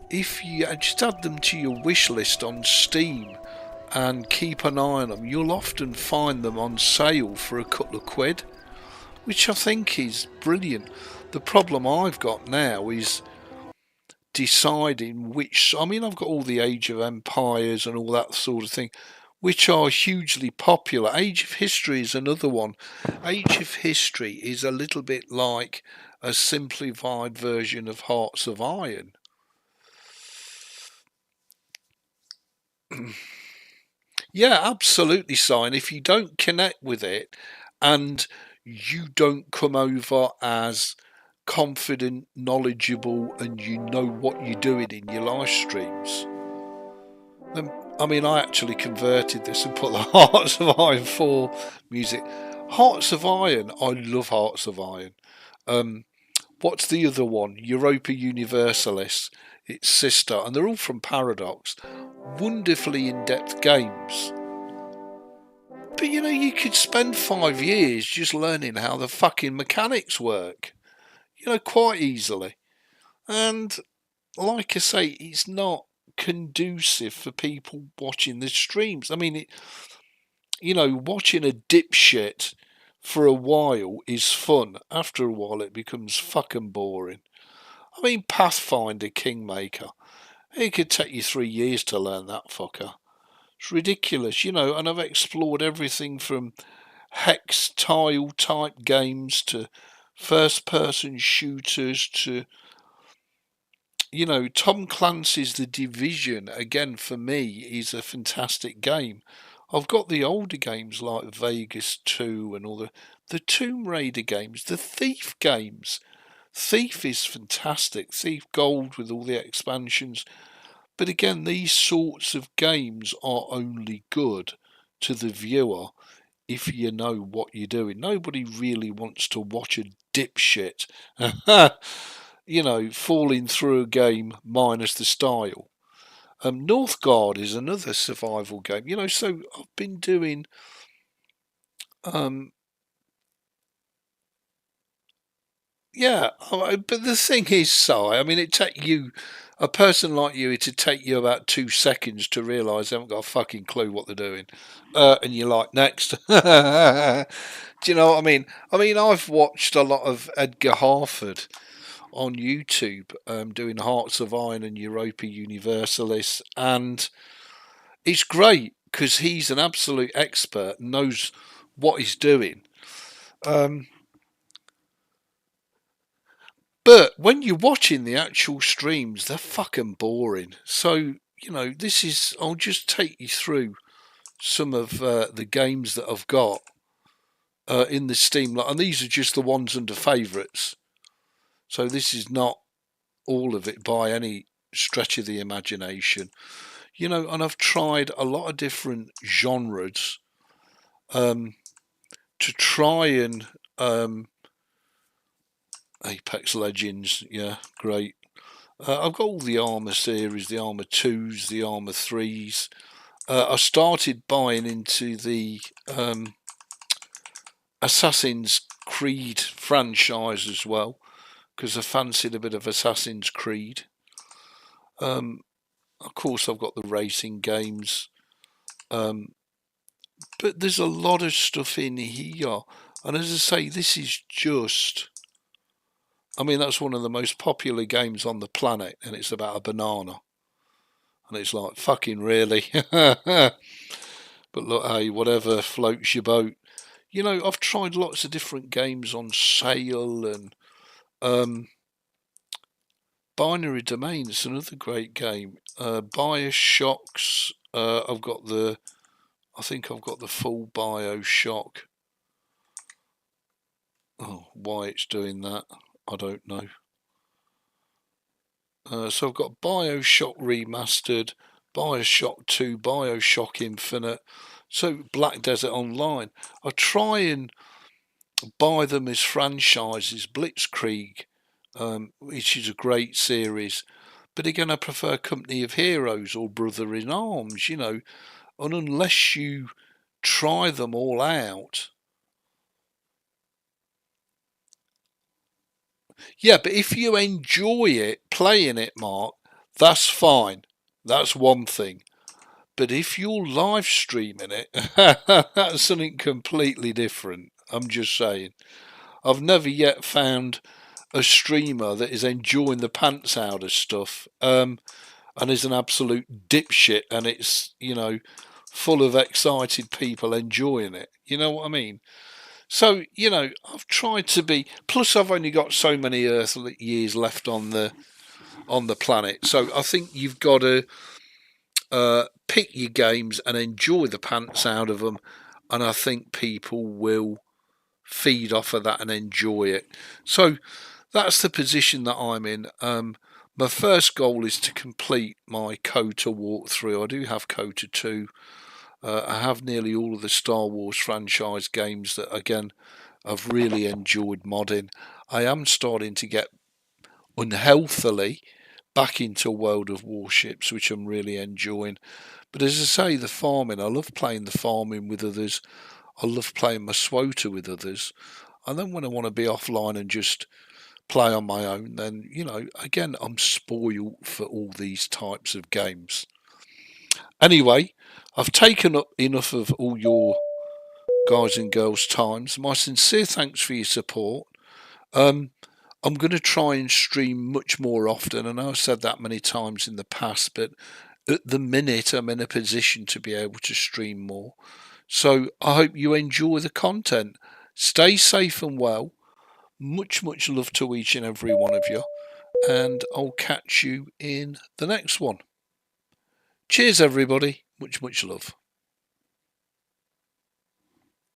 if you just add them to your wish list on Steam and keep an eye on them, you'll often find them on sale for a couple of quid, which I think is brilliant. The problem I've got now is deciding which. I mean, I've got all the Age of Empires and all that sort of thing, which are hugely popular. Age of History is another one. Age of History is a little bit like a simplified version of Hearts of Iron. Yeah, absolutely, Sign. If you don't connect with it and you don't come over as confident, knowledgeable, and you know what you're doing in your live streams, then, I mean, I actually converted this and put the Hearts of Iron 4 music. Hearts of Iron, I love Hearts of Iron. What's the other one? Europa Universalis, its sister, and they're all from Paradox. Wonderfully in-depth games. But you know, you could spend 5 years just learning how the fucking mechanics work. You know, quite easily. And like I say, it's not conducive for people watching the streams. I mean, you know, watching a dipshit for a while is fun. After a while, it becomes fucking boring. I mean, Pathfinder Kingmaker. It could take you 3 years to learn that fucker. It's ridiculous, you know, and I've explored everything from hex tile type games to first person shooters to, you know, Tom Clancy's The Division, again, for me, is a fantastic game. I've got the older games like Vegas 2 and all the Tomb Raider games, the Thief games. Thief is fantastic. Thief Gold with all the expansions. But again, these sorts of games are only good to the viewer if you know what you're doing. Nobody really wants to watch a dipshit, you know, falling through a game minus the style. Northgard is another survival game, you know, so I've been doing yeah, but the thing is, Si, I mean, it take you, a person like you, it'd take you about 2 seconds to realise they haven't got a fucking clue what they're doing. And you're like, next. Do you know what I mean? I mean, I've watched a lot of Edgar Harford on YouTube doing Hearts of Iron and Europa Universalis, and it's great because he's an absolute expert, knows what he's doing. But when you're watching the actual streams, they're fucking boring. So, you know, this is, I'll just take you through some of the games that I've got in the Steam. And these are just the ones under favourites. So this is not all of it by any stretch of the imagination. You know, and I've tried a lot of different genres to try and Apex Legends, yeah, great. I've got all the Armour series, the Armour 2s, the Armour 3s. I started buying into the Assassin's Creed franchise as well, because I fancied a bit of Assassin's Creed. Of course, I've got the racing games. But there's a lot of stuff in here. And as I say, this is just... I mean, that's one of the most popular games on the planet, and it's about a banana. And it's like, fucking really? But look, hey, whatever floats your boat. You know, I've tried lots of different games on sale, and Binary Domain is another great game. Bioshocks, I think I've got the full Bioshock. Oh, why it's doing that, I don't know. So I've got BioShock Remastered, BioShock 2, BioShock Infinite, so Black Desert Online. I try and buy them as franchises. Blitzkrieg, which is a great series, but again, I prefer Company of Heroes or Brother in Arms, you know, and unless you try them all out. Yeah, but if you enjoy it, playing it, Mark, that's fine. That's one thing. But if you're live streaming it, that's something completely different. I'm just saying. I've never yet found a streamer that is enjoying the pants out of stuff and is an absolute dipshit, and it's, you know, full of excited people enjoying it. You know what I mean? So, you know, I've tried to be. Plus, I've only got so many Earth years left on the planet, so I think you've got to pick your games and enjoy the pants out of them, and I think people will feed off of that and enjoy it. So that's the position that I'm in. My first goal is to complete my KOTOR walkthrough. I do have KOTOR 2. I have nearly all of the Star Wars franchise games that, again, I've really enjoyed modding. I am starting to get unhealthily back into World of Warships, which I'm really enjoying. But as I say, the farming, I love playing the farming with others. I love playing my SWOTA with others. And then when I want to be offline and just play on my own, then, you know, again, I'm spoiled for all these types of games. Anyway, I've taken up enough of all your guys and girls' times. My sincere thanks for your support. I'm going to try and stream much more often. I know I've said that many times in the past, but at the minute I'm in a position to be able to stream more. So I hope you enjoy the content. Stay safe and well. Much love to each and every one of you. And I'll catch you in the next one. Cheers, everybody. Much love.